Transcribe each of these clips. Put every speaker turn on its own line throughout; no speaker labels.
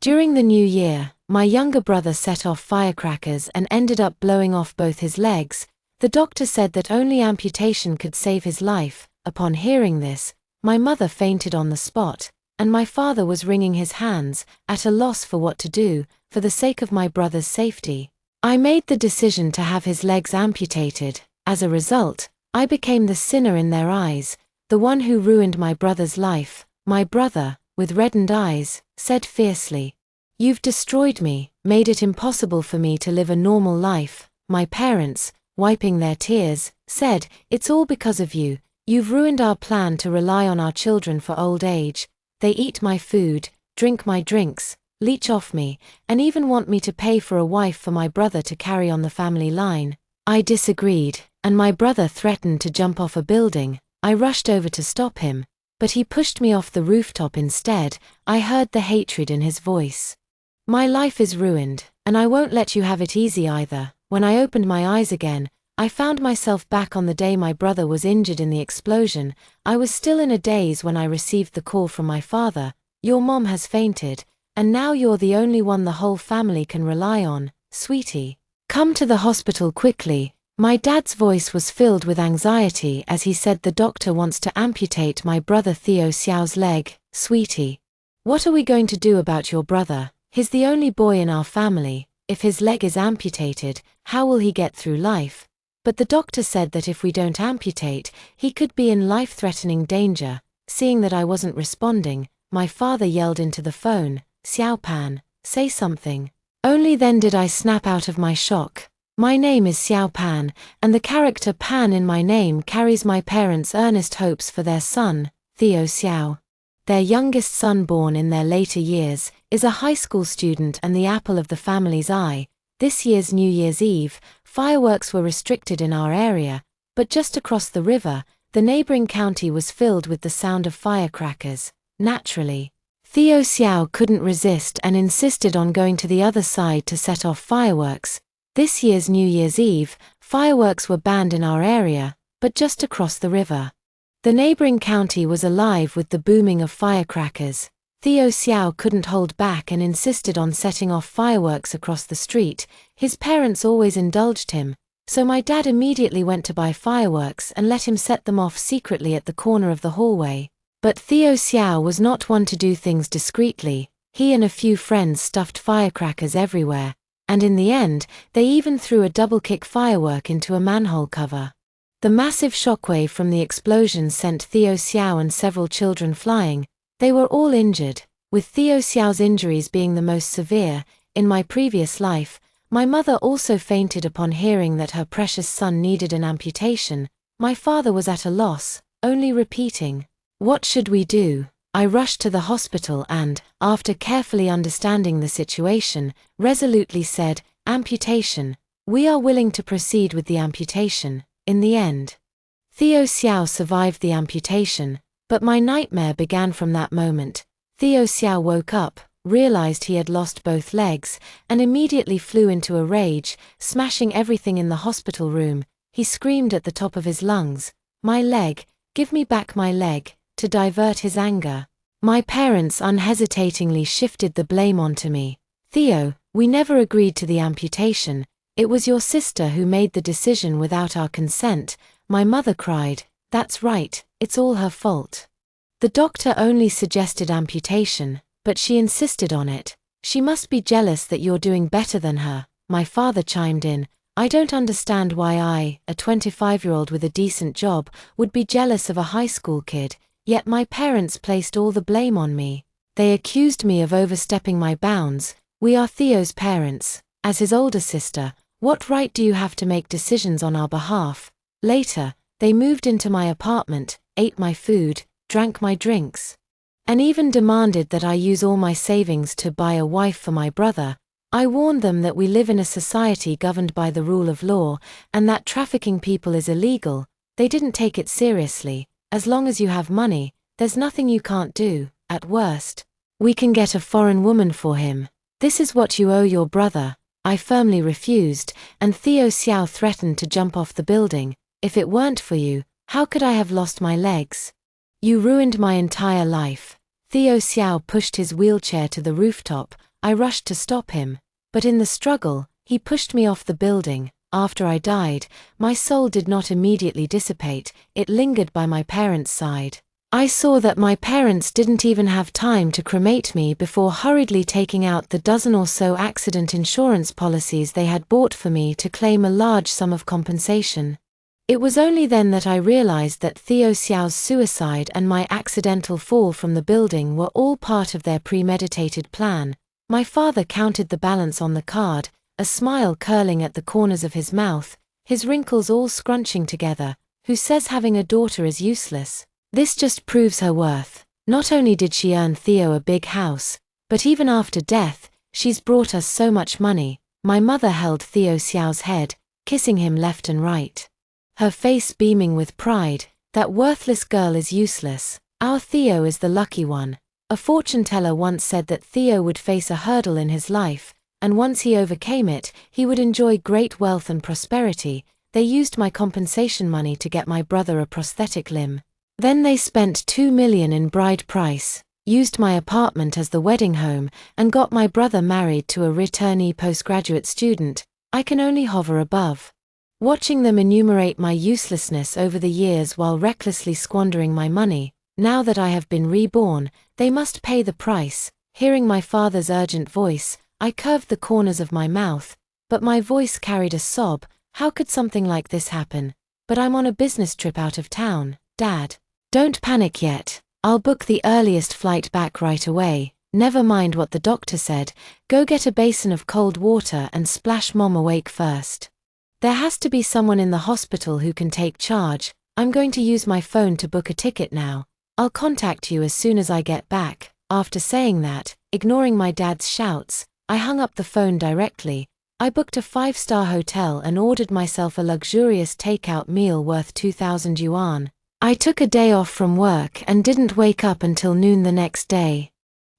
During the new year, my younger brother set off firecrackers and ended up blowing off both his legs. The doctor said that only amputation could save his life. Upon hearing this, my mother fainted on the spot, and my father was wringing his hands, at a loss for what to do, for the sake of my brother's safety. I made the decision to have his legs amputated. As a result, I became the sinner in their eyes, the one who ruined my brother's life. My brother, with reddened eyes, said fiercely, "You've destroyed me, made it impossible for me to live a normal life." My parents, wiping their tears, said, "It's all because of you. You've ruined our plan to rely on our children for old age. They eat my food, drink my drinks, leech off me, and even want me to pay for a wife for my brother to carry on the family line." I disagreed, and my brother threatened to jump off a building. I rushed over to stop him, but he pushed me off the rooftop instead. I heard the hatred in his voice. "My life is ruined, and I won't let you have it easy either." When I opened my eyes again, I found myself back on the day my brother was injured in the explosion. I was still in a daze when I received the call from my father, "Your mom has fainted, and now you're the only one the whole family can rely on, sweetie. Come to the hospital quickly." My dad's voice was filled with anxiety as he said, "The doctor wants to amputate my brother Theo Xiao's leg." "Sweetie, what are we going to do about your brother? He's the only boy in our family. If his leg is amputated, how will he get through life?" But the doctor said that if we don't amputate, he could be in life-threatening danger. Seeing that I wasn't responding, my father yelled into the phone, "Xiao Pan, say something." Only then did I snap out of my shock. My name is Xiao Pan, and the character Pan in my name carries my parents' earnest hopes for their son, Theo Xiao. Their youngest son, born in their later years, is a high school student and the apple of the family's eye. This year's New Year's Eve, fireworks were restricted in our area, but just across the river, the neighboring county was filled with the sound of firecrackers. Naturally, Theo Xiao couldn't resist and insisted on going to the other side to set off fireworks. This year's New Year's Eve, fireworks were banned in our area, but just across the river. The neighboring county was alive with the booming of firecrackers. Theo Xiao couldn't hold back and insisted on setting off fireworks across the street. His parents always indulged him, so my dad immediately went to buy fireworks and let him set them off secretly at the corner of the hallway. But Theo Xiao was not one to do things discreetly. He and a few friends stuffed firecrackers everywhere, and in the end, they even threw a double-kick firework into a manhole cover. The massive shockwave from the explosion sent Theo Xiao and several children flying. They were all injured, with Theo Xiao's injuries being the most severe. In my previous life, my mother also fainted upon hearing that her precious son needed an amputation. My father was at a loss, only repeating, "What should we do?" I rushed to the hospital and, after carefully understanding the situation, resolutely said, "Amputation. We are willing to proceed with the amputation." In the end, Theo Xiao survived the amputation, but my nightmare began from that moment. Theo Xiao woke up, realized he had lost both legs, and immediately flew into a rage, smashing everything in the hospital room. He screamed at the top of his lungs, "My leg, give me back my leg," to divert his anger. My parents unhesitatingly shifted the blame onto me. "Theo, we never agreed to the amputation. It was your sister who made the decision without our consent." My mother cried, "That's right, it's all her fault. The doctor only suggested amputation, but she insisted on it. She must be jealous that you're doing better than her." My father chimed in, "I don't understand why I, a 25-year-old with a decent job, would be jealous of a high school kid, yet my parents placed all the blame on me. They accused me of overstepping my bounds. We are Theo's parents. As his older sister, what right do you have to make decisions on our behalf?" Later, they moved into my apartment, ate my food, drank my drinks, and even demanded that I use all my savings to buy a wife for my brother. I warned them that we live in a society governed by the rule of law, and that trafficking people is illegal. They didn't take it seriously. As long as you have money, there's nothing you can't do. At worst, we can get a foreign woman for him. This is what you owe your brother. I firmly refused, and Theo Xiao threatened to jump off the building. "If it weren't for you, how could I have lost my legs? You ruined my entire life." Theo Xiao pushed his wheelchair to the rooftop. I rushed to stop him. But in the struggle, he pushed me off the building. After I died, my soul did not immediately dissipate, it lingered by my parents' side. I saw that my parents didn't even have time to cremate me before hurriedly taking out the dozen or so accident insurance policies they had bought for me to claim a large sum of compensation. It was only then that I realized that Theo Xiao's suicide and my accidental fall from the building were all part of their premeditated plan. My father counted the balance on the card, a smile curling at the corners of his mouth, his wrinkles all scrunching together. Who says having a daughter is useless? This just proves her worth. Not only did she earn Theo a big house, but even after death, she's brought us so much money. My mother held Theo Xiao's head, kissing him left and right. Her face beaming with pride. That worthless girl is useless. Our Theo is the lucky one. A fortune teller once said that Theo would face a hurdle in his life, and once he overcame it, he would enjoy great wealth and prosperity. They used my compensation money to get my brother a prosthetic limb. Then they spent $2 million in bride price, used my apartment as the wedding home, and got my brother married to a returnee postgraduate student. I can only hover above, watching them enumerate my uselessness over the years while recklessly squandering my money. Now that I have been reborn, they must pay the price. Hearing my father's urgent voice, I curved the corners of my mouth, but my voice carried a sob. How could something like this happen? But I'm on a business trip out of town, Dad. Don't panic yet. I'll book the earliest flight back right away. Never mind what the doctor said. Go get a basin of cold water and splash Mom awake first. There has to be someone in the hospital who can take charge. I'm going to use my phone to book a ticket now. I'll contact you as soon as I get back. After saying that, ignoring my dad's shouts, I hung up the phone directly. I booked a 5-star hotel and ordered myself a luxurious takeout meal worth 2,000 yuan. I took a day off from work and didn't wake up until noon the next day.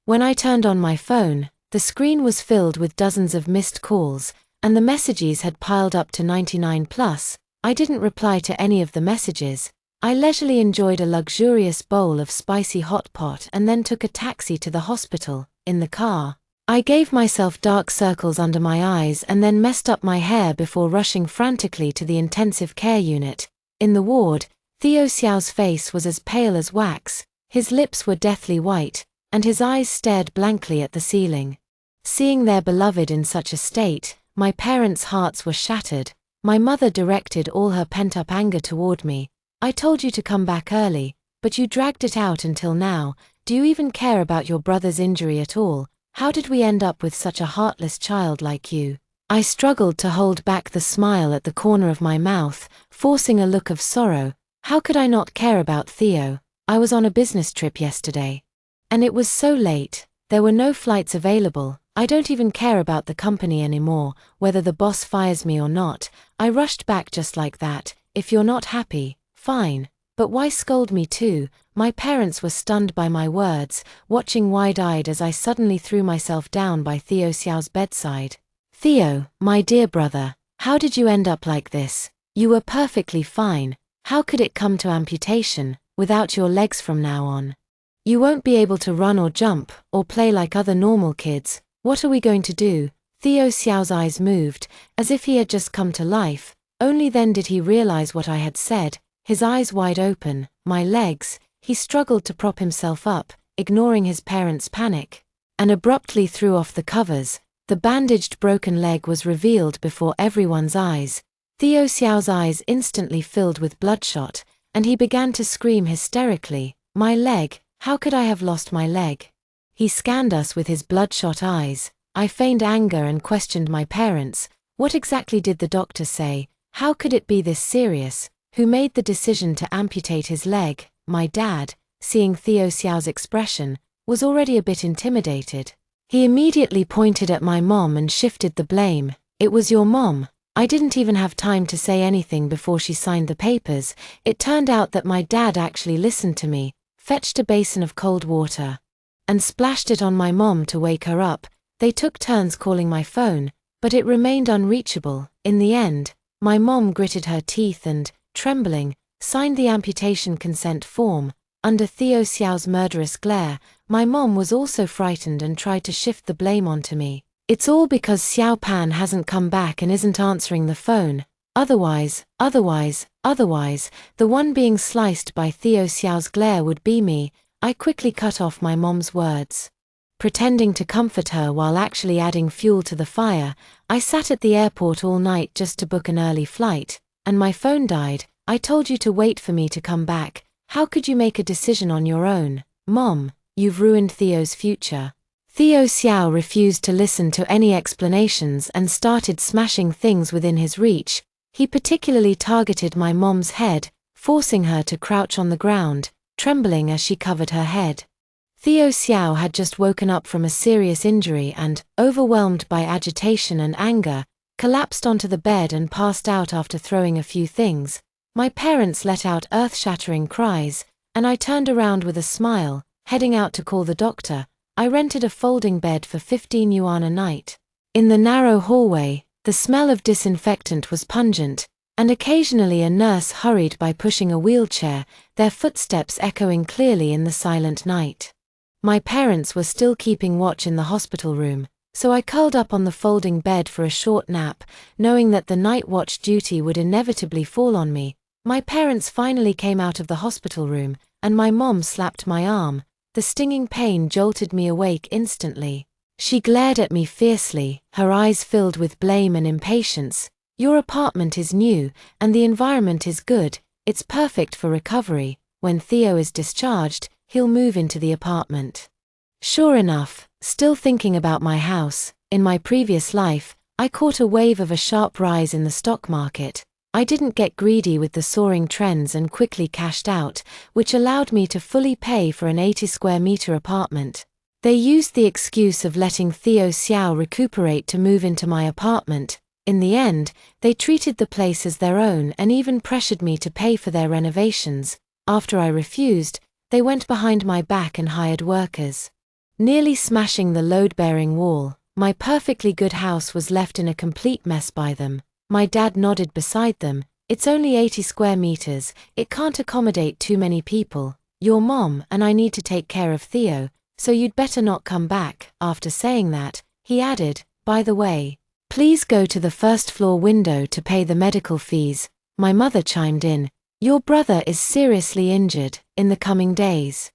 When I turned on my phone, the screen was filled with dozens of missed calls, and the messages had piled up to 99 plus. I didn't reply to any of the messages. I leisurely enjoyed a luxurious bowl of spicy hot pot and then took a taxi to the hospital. In the car, I gave myself dark circles under my eyes and then messed up my hair before rushing frantically to the intensive care unit. In the ward, Theo Xiao's face was as pale as wax, his lips were deathly white, and his eyes stared blankly at the ceiling. Seeing their beloved in such a state, my parents' hearts were shattered. My mother directed all her pent-up anger toward me. I told you to come back early, but you dragged it out until now. Do you even care about your brother's injury at all? How did we end up with such a heartless child like you? I struggled to hold back the smile at the corner of my mouth, forcing a look of sorrow. How could I not care about Theo? I was on a business trip yesterday. And it was so late, there were no flights available. I don't even care about the company anymore, whether the boss fires me or not. I rushed back just like that. If you're not happy, fine. But why scold me too? My parents were stunned by my words, watching wide-eyed as I suddenly threw myself down by Theo Xiao's bedside. Theo, my dear brother, how did you end up like this? You were perfectly fine. How could it come to amputation, without your legs from now on? You won't be able to run or jump, or play like other normal kids. What are we going to do? Theo Xiao's eyes moved, as if he had just come to life. Only then did he realize what I had said, his eyes wide open. My legs. He struggled to prop himself up, ignoring his parents' panic, and abruptly threw off the covers. The bandaged broken leg was revealed before everyone's eyes. Theo Xiao's eyes instantly filled with bloodshot, and he began to scream hysterically. My leg, how could I have lost my leg? He scanned us with his bloodshot eyes. I feigned anger and questioned my parents. What exactly did the doctor say? How could it be this serious? Who made the decision to amputate his leg? My dad, seeing Theo Xiao's expression, was already a bit intimidated. He immediately pointed at my mom and shifted the blame. It was your mom. I didn't even have time to say anything before she signed the papers. It turned out that my dad actually listened to me, fetched a basin of cold water, and splashed it on my mom to wake her up. They took turns calling my phone, but it remained unreachable. In the end, my mom gritted her teeth and, trembling, signed the amputation consent form. Under Theo Xiao's murderous glare, my mom was also frightened and tried to shift the blame onto me. It's all because Xiao Pan hasn't come back and isn't answering the phone. Otherwise, the one being sliced by Theo Xiao's glare would be me. I quickly cut off my mom's words. Pretending to comfort her while actually adding fuel to the fire, I sat at the airport all night just to book an early flight, and my phone died. I told you to wait for me to come back. How could you make a decision on your own? Mom, you've ruined Theo's future. Theo Xiao refused to listen to any explanations and started smashing things within his reach. He particularly targeted my mom's head, forcing her to crouch on the ground, trembling as she covered her head. Theo Xiao had just woken up from a serious injury and, overwhelmed by agitation and anger, collapsed onto the bed and passed out after throwing a few things. My parents let out earth-shattering cries, and I turned around with a smile, heading out to call the doctor. I rented a folding bed for 15 yuan a night. In the narrow hallway, the smell of disinfectant was pungent, and occasionally a nurse hurried by pushing a wheelchair, their footsteps echoing clearly in the silent night. My parents were still keeping watch in the hospital room, so I curled up on the folding bed for a short nap, knowing that the night watch duty would inevitably fall on me. My parents finally came out of the hospital room, and my mom slapped my arm. The stinging pain jolted me awake instantly. She glared at me fiercely, her eyes filled with blame and impatience. Your apartment is new, and the environment is good. It's perfect for recovery. When Theo is discharged, he'll move into the apartment. Sure enough, still thinking about my house, in my previous life, I caught a wave of a sharp rise in the stock market. I didn't get greedy with the soaring trends and quickly cashed out, which allowed me to fully pay for an 80 square meter apartment. They used the excuse of letting Theo Xiao recuperate to move into my apartment. In the end, they treated the place as their own and even pressured me to pay for their renovations. After I refused, they went behind my back and hired workers. Nearly smashing the load-bearing wall, my perfectly good house was left in a complete mess by them. My dad nodded beside them. It's only 80 square meters, it can't accommodate too many people. Your mom and I need to take care of Theo, so you'd better not come back. After saying that, he added, by the way, please go to the first floor window to pay the medical fees. My mother chimed in, your brother is seriously injured. In the coming days,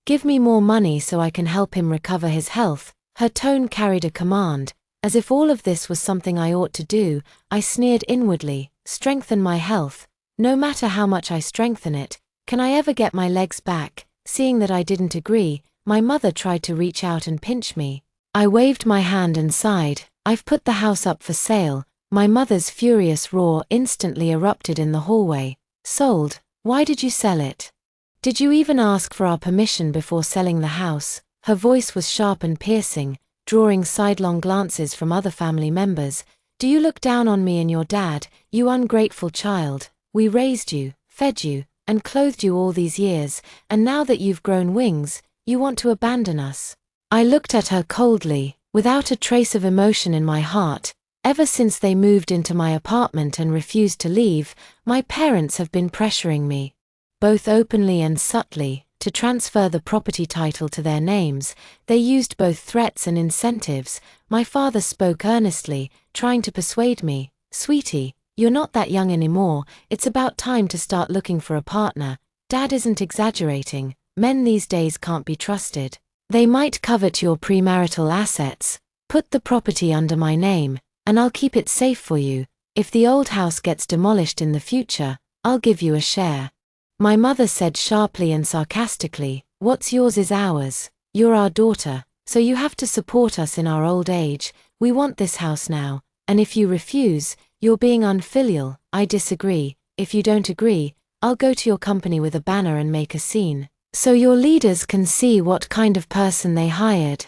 give me more money so I can help him recover his health. Her tone carried a command, as if all of this was something I ought to do. I sneered inwardly, strengthen my health? No matter how much I strengthen it, can I ever get my legs back? Seeing that I didn't agree, my mother tried to reach out and pinch me. I waved my hand and sighed, I've put the house up for sale. My mother's furious roar instantly erupted in the hallway. Sold? Why did you sell it? Did you even ask for our permission before selling the house? Her voice was sharp and piercing, drawing sidelong glances from other family members. Do you look down on me and your dad, you ungrateful child? We raised you, fed you, and clothed you all these years, and now that you've grown wings, you want to abandon us. I looked at her coldly, without a trace of emotion in my heart. Ever since they moved into my apartment and refused to leave, my parents have been pressuring me, both openly and subtly, to transfer the property title to their names. They used both threats and incentives. My father spoke earnestly, trying to persuade me, sweetie, you're not that young anymore, it's about time to start looking for a partner. Dad isn't exaggerating, men these days can't be trusted. They might covet your premarital assets. Put the property under my name, and I'll keep it safe for you. If the old house gets demolished in the future, I'll give you a share. My mother said sharply and sarcastically, what's yours is ours. You're our daughter, so you have to support us in our old age. We want this house now, and if you refuse, you're being unfilial. I disagree. If you don't agree, I'll go to your company with a banner and make a scene, so your leaders can see what kind of person they hired.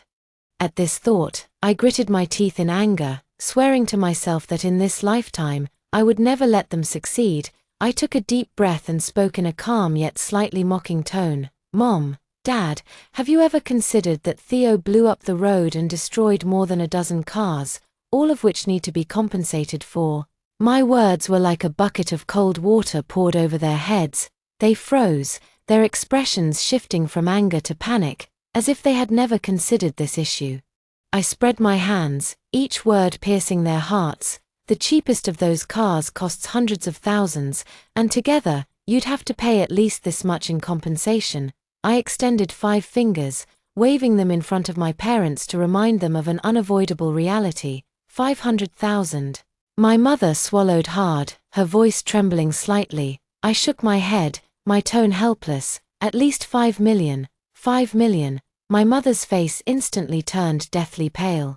At this thought, I gritted my teeth in anger, swearing to myself that in this lifetime, I would never let them succeed. I took a deep breath and spoke in a calm yet slightly mocking tone. Mom, Dad, have you ever considered that Theo blew up the road and destroyed more than a dozen cars, all of which need to be compensated for? My words were like a bucket of cold water poured over their heads. They froze, their expressions shifting from anger to panic, as if they had never considered this issue. I spread my hands, each word piercing their hearts. The cheapest of those cars costs hundreds of thousands, and together, you'd have to pay at least this much in compensation. I extended 5 fingers, waving them in front of my parents to remind them of an unavoidable reality. 500,000. My mother swallowed hard, her voice trembling slightly. I shook my head, my tone helpless. At least 5 million. 5 million. My mother's face instantly turned deathly pale.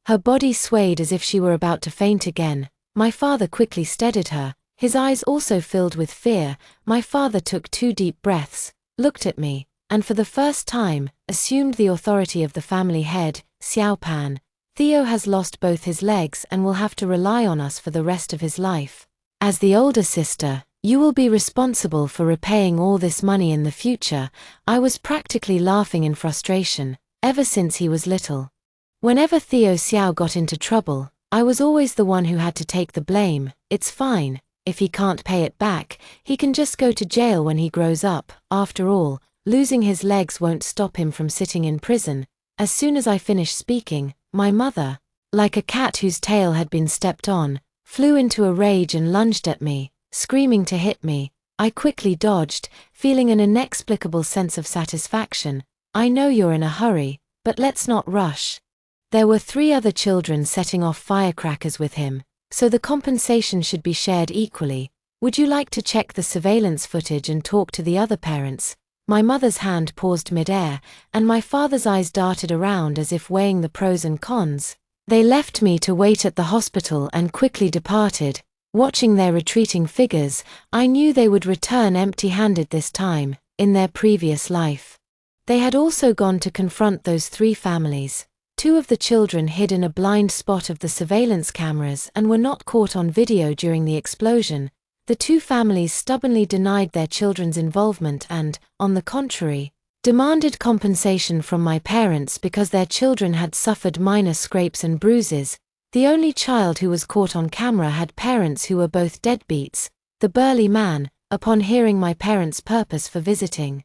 Her body swayed as if she were about to faint again. My father quickly steadied her, his eyes also filled with fear. My father took 2 deep breaths, looked at me, and for the first time, assumed the authority of the family head. Xiaopan, Theo has lost both his legs and will have to rely on us for the rest of his life. As the older sister, you will be responsible for repaying all this money in the future. I was practically laughing in frustration, ever since he was little. Whenever Theo Xiao got into trouble, I was always the one who had to take the blame. It's fine, if he can't pay it back, he can just go to jail when he grows up. After all, losing his legs won't stop him from sitting in prison. As soon as I finished speaking, my mother, like a cat whose tail had been stepped on, flew into a rage and lunged at me, screaming to hit me. I quickly dodged, feeling an inexplicable sense of satisfaction. I know you're in a hurry, but let's not rush. There were 3 other children setting off firecrackers with him, so the compensation should be shared equally. Would you like to check the surveillance footage and talk to the other parents? My mother's hand paused mid-air, and my father's eyes darted around as if weighing the pros and cons. They left me to wait at the hospital and quickly departed. Watching their retreating figures, I knew they would return empty-handed this time. In their previous life, they had also gone to confront those 3 families. 2 of the children hid in a blind spot of the surveillance cameras and were not caught on video during the explosion. The 2 families stubbornly denied their children's involvement and, on the contrary, demanded compensation from my parents because their children had suffered minor scrapes and bruises. The only child who was caught on camera had parents who were both deadbeats. The burly man, upon hearing my parents' purpose for visiting,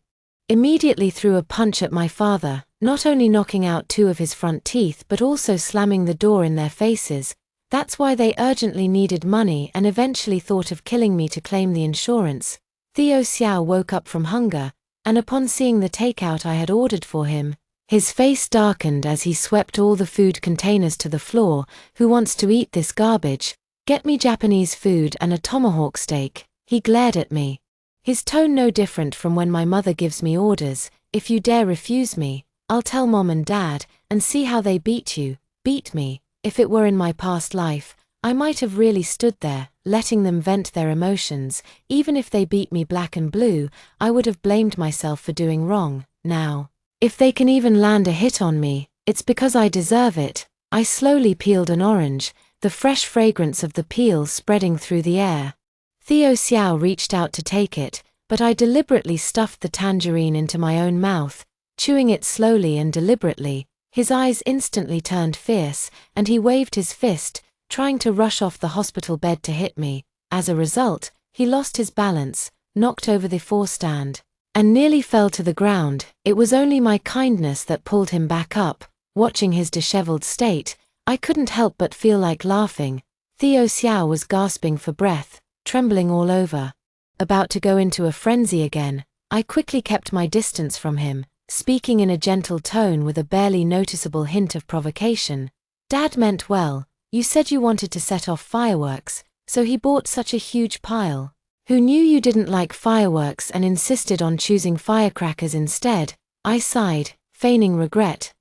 immediately threw a punch at my father, not only knocking out 2 of his front teeth but also slamming the door in their faces. That's why they urgently needed money and eventually thought of killing me to claim the insurance. Theo Xiao woke up from hunger, and upon seeing the takeout I had ordered for him, his face darkened as he swept all the food containers to the floor. Who wants to eat this garbage? Get me Japanese food and a tomahawk steak. He glared at me, his tone no different from when my mother gives me orders. If you dare refuse me, I'll tell Mom and Dad, and see how they beat you. Beat me. If it were in my past life, I might have really stood there, letting them vent their emotions. Even if they beat me black and blue, I would have blamed myself for doing wrong. Now, if they can even land a hit on me, it's because I deserve it. I slowly peeled an orange, the fresh fragrance of the peel spreading through the air. Theo Xiao reached out to take it, but I deliberately stuffed the tangerine into my own mouth, chewing it slowly and deliberately. His eyes instantly turned fierce, and he waved his fist, trying to rush off the hospital bed to hit me. As a result, he lost his balance, knocked over the forestand, and nearly fell to the ground. It was only my kindness that pulled him back up. Watching his disheveled state, I couldn't help but feel like laughing. Theo Xiao was gasping for breath, trembling all over, about to go into a frenzy again. I quickly kept my distance from him, speaking in a gentle tone with a barely noticeable hint of provocation. Dad meant well. You said you wanted to set off fireworks, so he bought such a huge pile. Who knew you didn't like fireworks and insisted on choosing firecrackers instead? I sighed, feigning regret.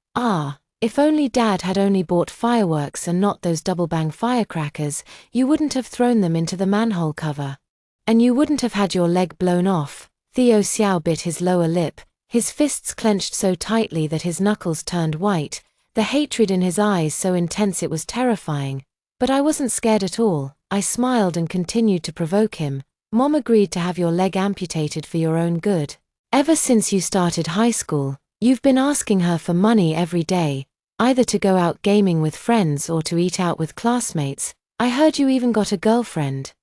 If only Dad had only bought fireworks and not those double-bang firecrackers, you wouldn't have thrown them into the manhole cover. And you wouldn't have had your leg blown off. Theo Xiao bit his lower lip, his fists clenched so tightly that his knuckles turned white, the hatred in his eyes so intense it was terrifying. But I wasn't scared at all. I smiled and continued to provoke him. Mom agreed to have your leg amputated for your own good. Ever since you started high school, you've been asking her for money every day, either to go out gaming with friends or to eat out with classmates. I heard you even got a girlfriend.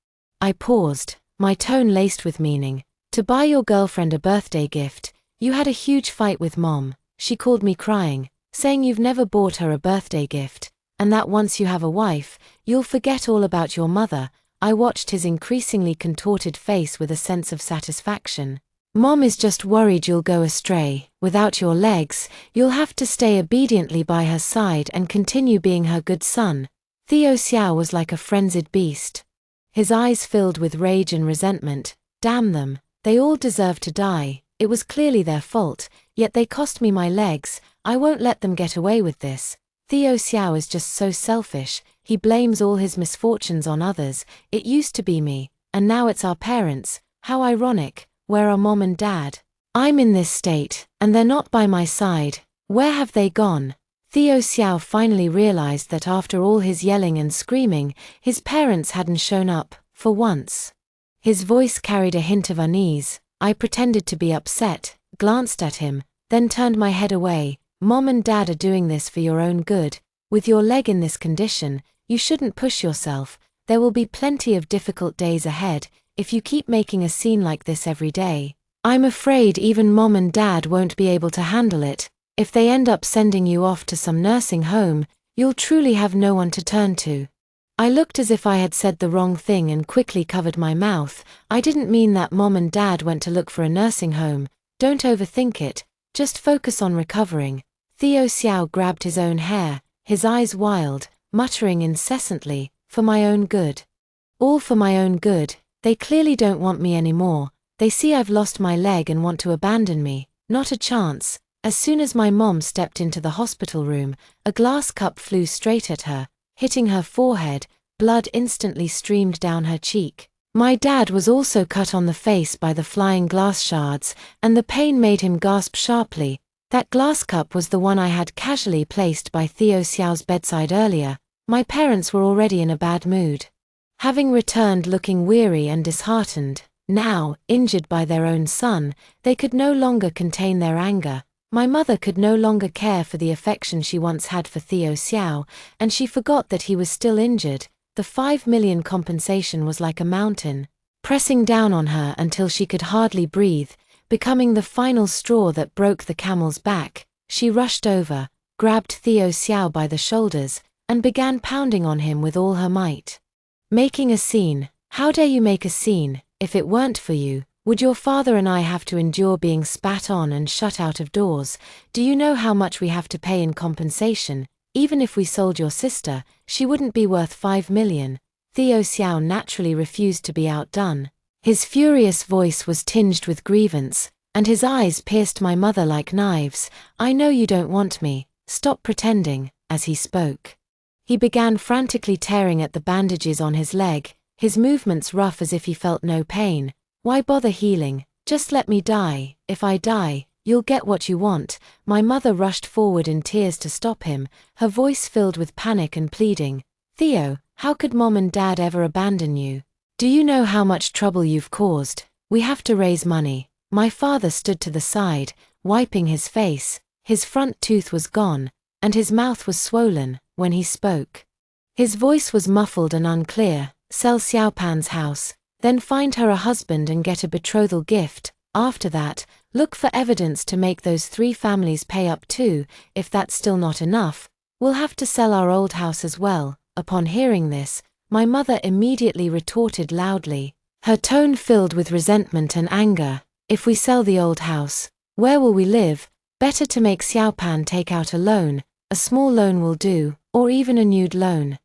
I paused, my tone laced with meaning. To buy your girlfriend a birthday gift, you had a huge fight with Mom. She called me crying, saying you've never bought her a birthday gift, and that once you have a wife, you'll forget all about your mother. I watched his increasingly contorted face with a sense of satisfaction. Mom is just worried you'll go astray. Without your legs, you'll have to stay obediently by her side and continue being her good son. Theo Xiao was like a frenzied beast. His eyes filled with rage and resentment. Damn them, they all deserve to die. It was clearly their fault, yet they cost me my legs. I won't let them get away with this. Theo Xiao is just so selfish. He blames all his misfortunes on others. It used to be me, and now it's our parents. How ironic. Where are Mom and Dad? I'm in this state, and they're not by my side. Where have they gone? Theo Xiao finally realized that after all his yelling and screaming, his parents hadn't shown up, for once. His voice carried a hint of unease. I pretended to be upset, glanced at him, then turned my head away. Mom and Dad are doing this for your own good. With your leg in this condition, you shouldn't push yourself. There will be plenty of difficult days ahead if you keep making a scene like this every day. I'm afraid even Mom and Dad won't be able to handle it. If they end up sending you off to some nursing home, you'll truly have no one to turn to. I looked as if I had said the wrong thing and quickly covered my mouth. I didn't mean that Mom and Dad went to look for a nursing home. Don't overthink it. Just focus on recovering. Theo Xiao grabbed his own hair, his eyes wild, muttering incessantly, for my own good. All for my own good. They clearly don't want me anymore. They see I've lost my leg and want to abandon me. Not a chance. As soon as my mom stepped into the hospital room, a glass cup flew straight at her, hitting her forehead. Blood instantly streamed down her cheek. My dad was also cut on the face by the flying glass shards, and the pain made him gasp sharply. That glass cup was the one I had casually placed by Theo Xiao's bedside earlier. My parents were already in a bad mood. Having returned looking weary and disheartened, now, injured by their own son, they could no longer contain their anger. My mother could no longer care for the affection she once had for Theo Xiao, and she forgot that he was still injured. The 5 million compensation was like a mountain, pressing down on her until she could hardly breathe, becoming the final straw that broke the camel's back. She rushed over, grabbed Theo Xiao by the shoulders, and began pounding on him with all her might. Making a scene. How dare you make a scene? If it weren't for you, would your father and I have to endure being spat on and shut out of doors? Do you know how much we have to pay in compensation? Even if we sold your sister, she wouldn't be worth 5 million. Theo Xiao naturally refused to be outdone. His furious voice was tinged with grievance, and his eyes pierced my mother like knives. I know you don't want me. Stop pretending. As he spoke, he began frantically tearing at the bandages on his leg, his movements rough as if he felt no pain. Why bother healing? Just let me die. If I die, you'll get what you want. My mother rushed forward in tears to stop him, her voice filled with panic and pleading. Theo, how could Mom and Dad ever abandon you? Do you know how much trouble you've caused? We have to raise money. My father stood to the side, wiping his face. His front tooth was gone, and his mouth was swollen. When he spoke, his voice was muffled and unclear. Sell Xiaopan's house, then find her a husband and get a betrothal gift. After that, look for evidence to make those 3 families pay up too. If that's still not enough, we'll have to sell our old house as well. Upon hearing this, my mother immediately retorted loudly, her tone filled with resentment and anger. If we sell the old house, where will we live? Better to make Xiaopan take out a loan. A small loan will do, or even a nude loan.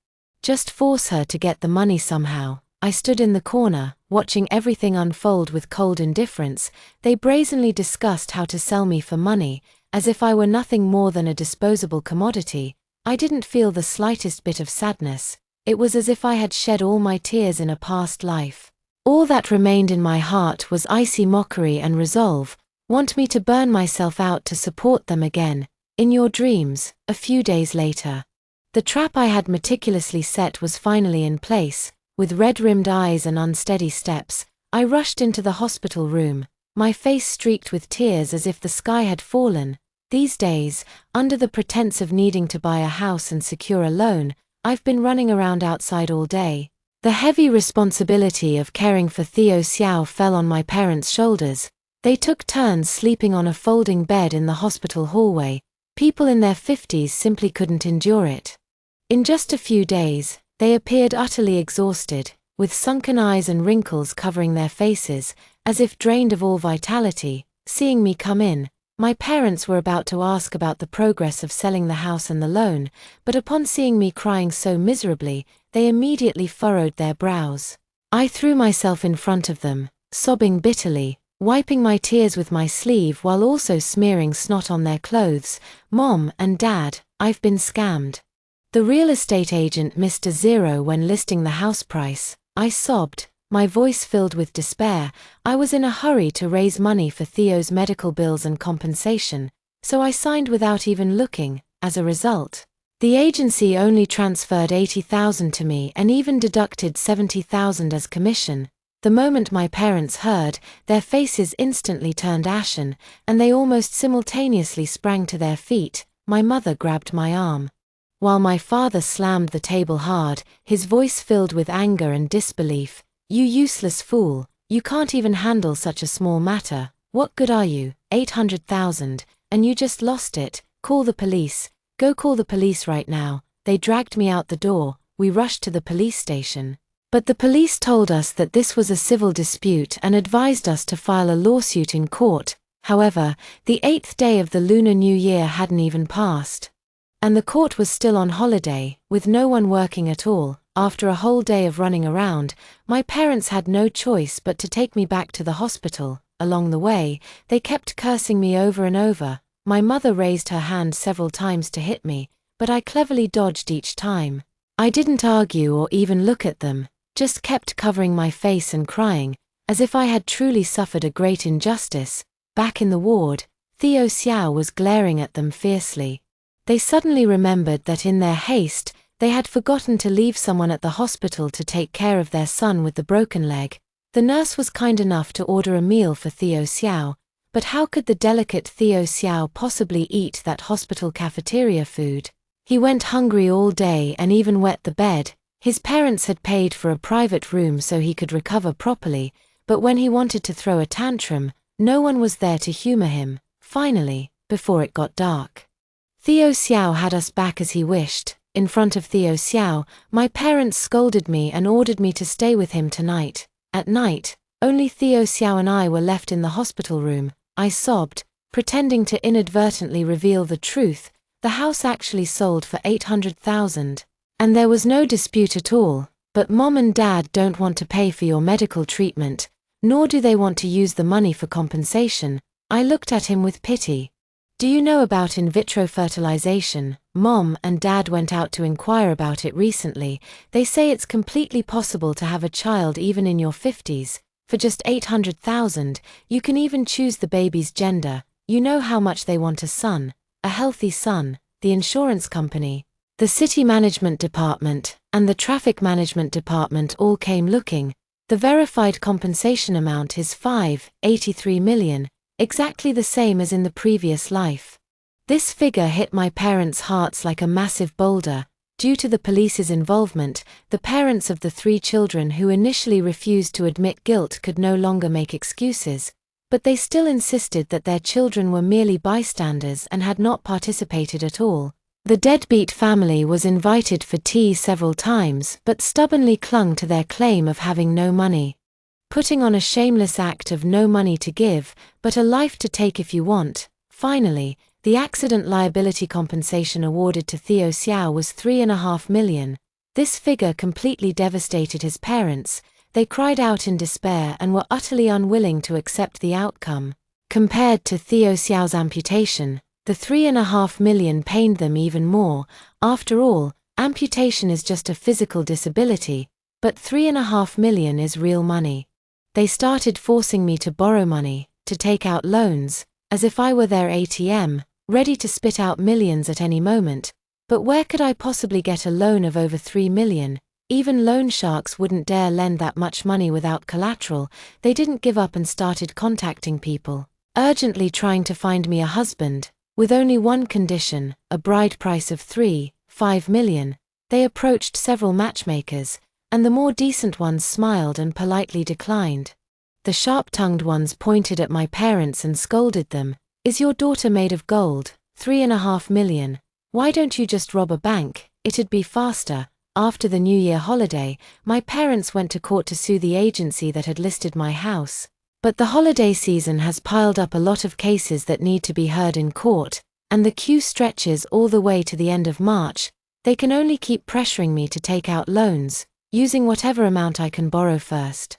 Just force her to get the money somehow. I stood in the corner, watching everything unfold with cold indifference. They brazenly discussed how to sell me for money, as if I were nothing more than a disposable commodity. I didn't feel the slightest bit of sadness. It was as if I had shed all my tears in a past life. All that remained in my heart was icy mockery and resolve. Want me to burn myself out to support them again? In your dreams. A few days later, the trap I had meticulously set was finally in place. With red-rimmed eyes and unsteady steps, I rushed into the hospital room, my face streaked with tears as if the sky had fallen. These days, under the pretense of needing to buy a house and secure a loan, I've been running around outside all day. The heavy responsibility of caring for Theo Xiao fell on my parents' shoulders. They took turns sleeping on a folding bed in the hospital hallway. People in their 50s simply couldn't endure it. In just a few days, they appeared utterly exhausted, with sunken eyes and wrinkles covering their faces, as if drained of all vitality. Seeing me come in, my parents were about to ask about the progress of selling the house and the loan, but upon seeing me crying so miserably, they immediately furrowed their brows. I threw myself in front of them, sobbing bitterly, wiping my tears with my sleeve while also smearing snot on their clothes. "Mom and Dad, I've been scammed. The real estate agent missed a zero when listing the house price," I sobbed, my voice filled with despair. I was in a hurry to raise money for Theo's medical bills and compensation, so I signed without even looking. As a result, the agency only transferred 80,000 to me and even deducted 70,000 as commission. The moment my parents heard, their faces instantly turned ashen, and they almost simultaneously sprang to their feet. My mother grabbed my arm, while my father slammed the table hard, his voice filled with anger and disbelief. "You useless fool, you can't even handle such a small matter. What good are you? 800,000, and you just lost it. Call the police. Go call the police right now." They dragged me out the door. We rushed to the police station. But the police told us that this was a civil dispute and advised us to file a lawsuit in court. However, the 8th day of the Lunar New Year hadn't even passed, and the court was still on holiday, with no one working at all. After a whole day of running around, my parents had no choice but to take me back to the hospital. Along the way, they kept cursing me over and over. My mother raised her hand several times to hit me, but I cleverly dodged each time. I didn't argue or even look at them, just kept covering my face and crying, as if I had truly suffered a great injustice. Back in the ward, Theo Xiao was glaring at them fiercely. They suddenly remembered that in their haste, they had forgotten to leave someone at the hospital to take care of their son with the broken leg. The nurse was kind enough to order a meal for Theo Xiao, but how could the delicate Theo Xiao possibly eat that hospital cafeteria food? He went hungry all day and even wet the bed. His parents had paid for a private room so he could recover properly, but when he wanted to throw a tantrum, no one was there to humor him. Finally, before it got dark, Theo Xiao had us back as he wished. In front of Theo Xiao, my parents scolded me and ordered me to stay with him tonight. At night, only Theo Xiao and I were left in the hospital room. I sobbed, pretending to inadvertently reveal the truth. The house actually sold for 800,000. And there was no dispute at all. But Mom and Dad don't want to pay for your medical treatment, nor do they want to use the money for compensation. I looked at him with pity. "Do you know about in vitro fertilization? Mom and Dad went out to inquire about it recently. They say it's completely possible to have a child even in your 50s. For just 800,000, you can even choose the baby's gender. You know how much they want a son, a healthy son." The insurance company, the city management department, and the traffic management department all came looking. The verified compensation amount is 5.83 million, exactly the same as in the previous life. This figure hit my parents' hearts like a massive boulder. Due to the police's involvement, the parents of the 3 children who initially refused to admit guilt could no longer make excuses, but they still insisted that their children were merely bystanders and had not participated at all. The deadbeat family was invited for tea several times but stubbornly clung to their claim of having no money, putting on a shameless act of no money to give, but a life to take if you want. Finally, the accident liability compensation awarded to Theo Xiao was 3.5 million. This figure completely devastated his parents. They cried out in despair and were utterly unwilling to accept the outcome. Compared to Theo Xiao's amputation, the 3.5 million pained them even more. After all, amputation is just a physical disability, but 3.5 million is real money. They started forcing me to borrow money, to take out loans, as if I were their ATM, ready to spit out millions at any moment. But where could I possibly get a loan of over 3 million? Even loan sharks wouldn't dare lend that much money without collateral. They didn't give up and started contacting people, urgently trying to find me a husband, with only one condition, a bride price of 3.5 million. They approached several matchmakers, and the more decent ones smiled and politely declined. The sharp-tongued ones pointed at my parents and scolded them. "Is your daughter made of gold? 3.5 million. Why don't you just rob a bank? It'd be faster." After the New Year holiday, my parents went to court to sue the agency that had listed my house. But the holiday season has piled up a lot of cases that need to be heard in court, and the queue stretches all the way to the end of March. They can only keep pressuring me to take out loans, using whatever amount I can borrow first.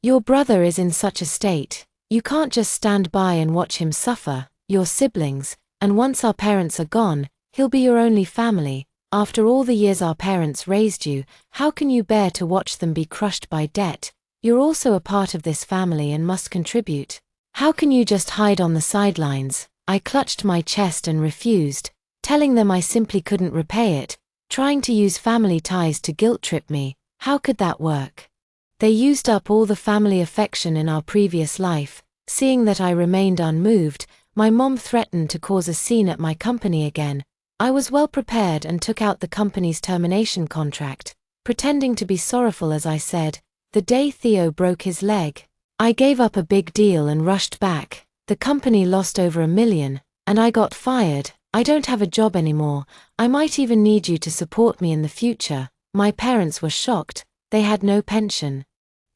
Your brother is in such a state. You can't just stand by and watch him suffer, your siblings, and once our parents are gone, he'll be your only family. After all the years our parents raised you, how can you bear to watch them be crushed by debt? You're also a part of this family and must contribute. How can you just hide on the sidelines?" I clutched my chest and refused, telling them I simply couldn't repay it, trying to use family ties to guilt-trip me. How could that work? They used up all the family affection in our previous life. Seeing that I remained unmoved, my mom threatened to cause a scene at my company again. I was well prepared and took out the company's termination contract, pretending to be sorrowful as I said, "The day Theo broke his leg, I gave up a big deal and rushed back. The company lost over $1 million, and I got fired. I don't have a job anymore. I might even need you to support me in the future." My parents were shocked. They had no pension.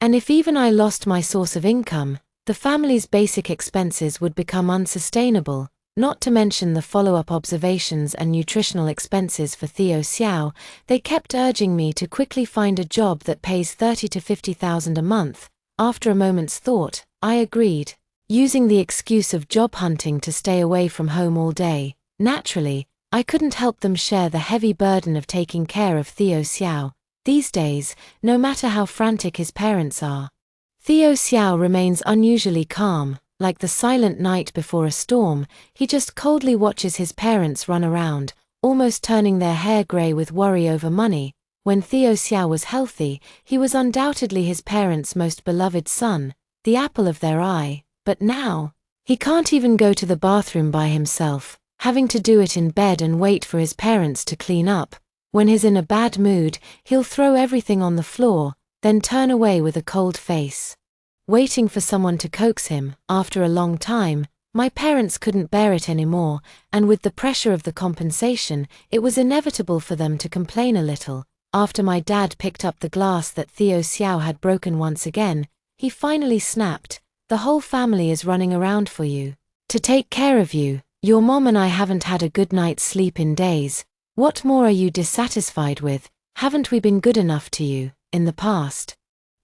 And if even I lost my source of income, the family's basic expenses would become unsustainable. Not to mention the follow-up observations and nutritional expenses for Theo Xiao. They kept urging me to quickly find a job that pays 30 to 50,000 a month. After a moment's thought, I agreed, using the excuse of job hunting to stay away from home all day. Naturally, I couldn't help them share the heavy burden of taking care of Theo Xiao. These days, no matter how frantic his parents are, Theo Xiao remains unusually calm. Like the silent night before a storm, he just coldly watches his parents run around, almost turning their hair gray with worry over money. When Theo Xiao was healthy, he was undoubtedly his parents' most beloved son, the apple of their eye. But now, he can't even go to the bathroom by himself, having to do it in bed and wait for his parents to clean up. When he's in a bad mood, he'll throw everything on the floor, then turn away with a cold face, waiting for someone to coax him. After a long time, my parents couldn't bear it anymore, and with the pressure of the compensation, it was inevitable for them to complain a little. After my dad picked up the glass that Theo Xiao had broken once again, he finally snapped, "The whole family is running around for you, to take care of you. Your mom and I haven't had a good night's sleep in days. What more are you dissatisfied with? Haven't we been good enough to you in the past?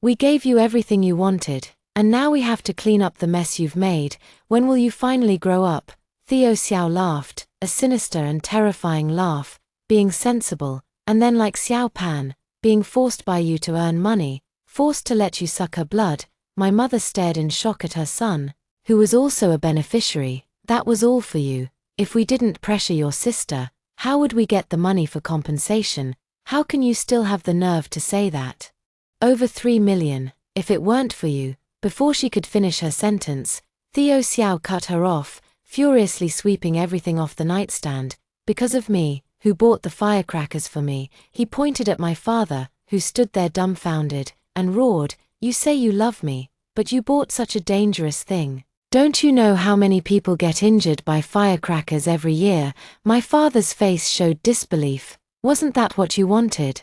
We gave you everything you wanted, and now we have to clean up the mess you've made. When will you finally grow up?" Theo Xiao laughed, a sinister and terrifying laugh, being sensible, and then like Xiao Pan, being forced by you to earn money, forced to let you suck her blood. My mother stared in shock at her son, who was also a beneficiary. "That was all for you. If we didn't pressure your sister, how would we get the money for compensation? How can you still have the nerve to say that? Over 3 million, if it weren't for you." Before she could finish her sentence, Theo Xiao cut her off, furiously sweeping everything off the nightstand. "Because of me, who bought the firecrackers for me," he pointed at my father, who stood there dumbfounded, and roared, "You say you love me, but you bought such a dangerous thing. Don't you know how many people get injured by firecrackers every year?" My father's face showed disbelief. "Wasn't that what you wanted?"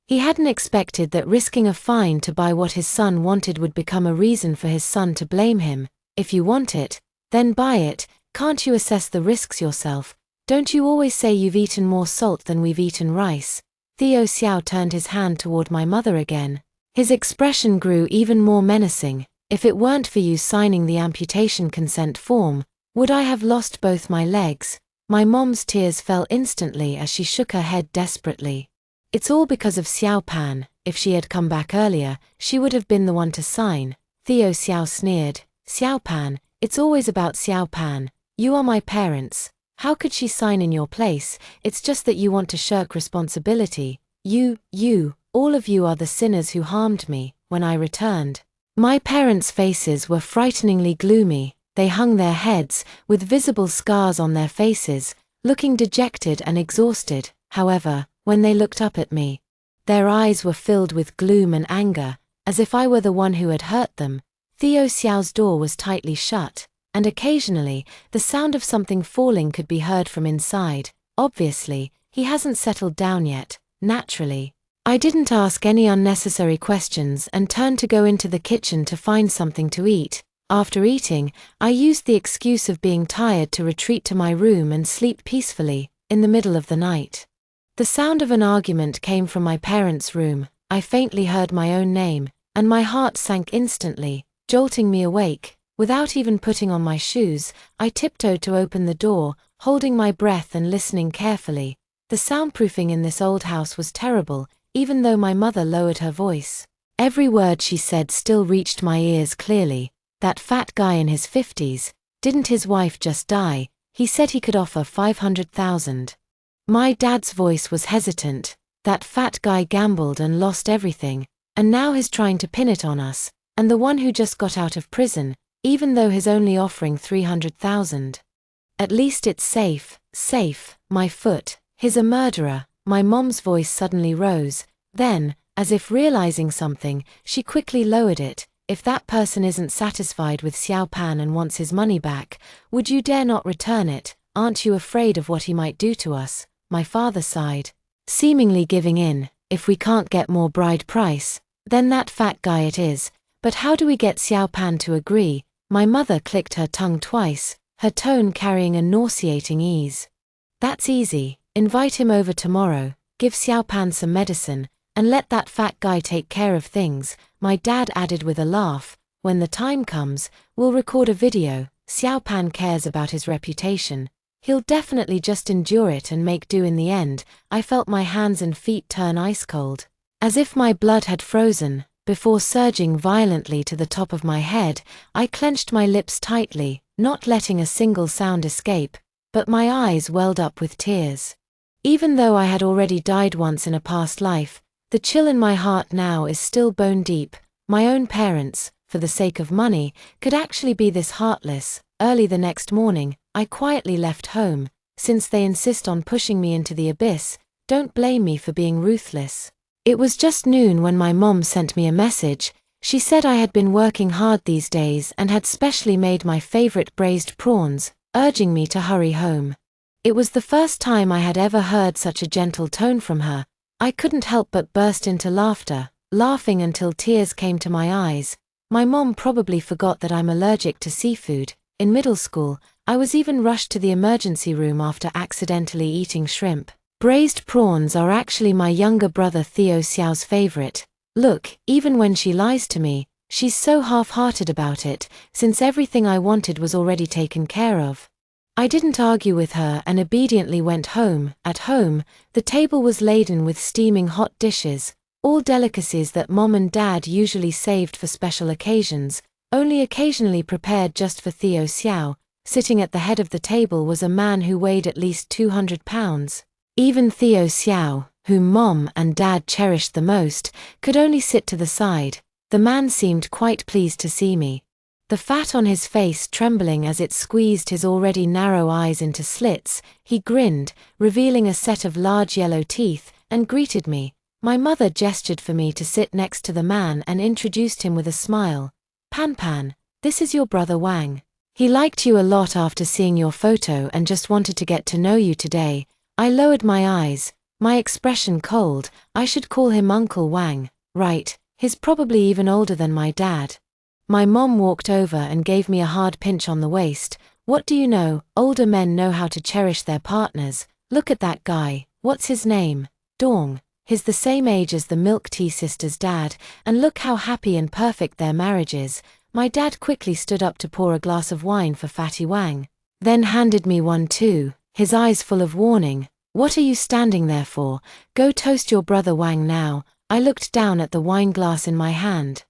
He hadn't expected that risking a fine to buy what his son wanted would become a reason for his son to blame him. "If you want it, then buy it. Can't you assess the risks yourself? Don't you always say you've eaten more salt than we've eaten rice?" Theo Xiao turned his hand toward my mother again. His expression grew even more menacing. "If it weren't for you signing the amputation consent form, would I have lost both my legs?" My mom's tears fell instantly as she shook her head desperately. "It's all because of Xiao Pan. If she had come back earlier, she would have been the one to sign." Theo Xiao sneered. "Xiao Pan, it's always about Xiao Pan. You are my parents. How could she sign in your place? It's just that you want to shirk responsibility. You, all of you are the sinners who harmed me when I returned." My parents' faces were frighteningly gloomy. They hung their heads, with visible scars on their faces, looking dejected and exhausted. However, when they looked up at me, Their eyes were filled with gloom and anger, as if I were the one who had hurt them. Theo Xiao's door was tightly shut, and occasionally, the sound of something falling could be heard from inside. Obviously, he hasn't settled down yet, naturally. I didn't ask any unnecessary questions and turned to go into the kitchen to find something to eat. After eating, I used the excuse of being tired to retreat to my room and sleep peacefully, in the middle of the night. The sound of an argument came from my parents' room. I faintly heard my own name, and my heart sank instantly, jolting me awake. Without even putting on my shoes, I tiptoed to open the door, holding my breath and listening carefully. The soundproofing in this old house was terrible, even though my mother lowered her voice. Every word she said still reached my ears clearly. That fat guy in his 50s, didn't his wife just die? He said he could offer 500,000. My dad's voice was hesitant. That fat guy gambled and lost everything, and now he's trying to pin it on us, and the one who just got out of prison, even though he's only offering 300,000. At least it's safe, my foot. He's a murderer. My mom's voice suddenly rose. Then, as if realizing something, she quickly lowered it. If that person isn't satisfied with Xiao Pan and wants his money back, would you dare not return it? Aren't you afraid of what he might do to us? My father sighed, seemingly giving in. If we can't get more bride price, then that fat guy it is. But how do we get Xiao Pan to agree? My mother clicked her tongue twice, her tone carrying a nauseating ease. That's easy. Invite him over tomorrow, give Xiao Pan some medicine, and let that fat guy take care of things. My dad added with a laugh, when the time comes, we'll record a video. Xiao Pan cares about his reputation. He'll definitely just endure it and make do in the end. I felt my hands and feet turn ice cold, as if my blood had frozen. Before surging violently to the top of my head, I clenched my lips tightly, not letting a single sound escape, but my eyes welled up with tears. Even though I had already died once in a past life, the chill in my heart now is still bone deep. My own parents, for the sake of money, could actually be this heartless. Early the next morning, I quietly left home. Since they insist on pushing me into the abyss, don't blame me for being ruthless. It was just noon when my mom sent me a message. She said I had been working hard these days and had specially made my favorite braised prawns, urging me to hurry home. It was the first time I had ever heard such a gentle tone from her. I couldn't help but burst into laughter, laughing until tears came to my eyes. My mom probably forgot that I'm allergic to seafood. In middle school, I was even rushed to the emergency room after accidentally eating shrimp. Braised prawns are actually my younger brother Theo Xiao's favorite. Look, even when she lies to me, she's so half-hearted about it, since everything I wanted was already taken care of. I didn't argue with her and obediently went home. At home, the table was laden with steaming hot dishes, all delicacies that Mom and Dad usually saved for special occasions, only occasionally prepared just for Theo Xiao. Sitting at the head of the table was a man who weighed at least 200 pounds. Even Theo Xiao, whom Mom and Dad cherished the most, could only sit to the side. The man seemed quite pleased to see me. The fat on his face trembling as it squeezed his already narrow eyes into slits, he grinned, revealing a set of large yellow teeth, and greeted me. My mother gestured for me to sit next to the man and introduced him with a smile. Pan, this is your brother Wang. He liked you a lot after seeing your photo and just wanted to get to know you today. I lowered my eyes, my expression cold. I should call him Uncle Wang, right? He's probably even older than my dad. My mom walked over and gave me a hard pinch on the waist. What do you know? Older men know how to cherish their partners. Look at that guy. What's his name? Dong. He's the same age as the milk tea sister's dad, and look how happy and perfect their marriage is. My dad quickly stood up to pour a glass of wine for Fatty Wang, then handed me one too, his eyes full of warning. What are you standing there for? Go toast your brother Wang now. I looked down at the wine glass in my hand.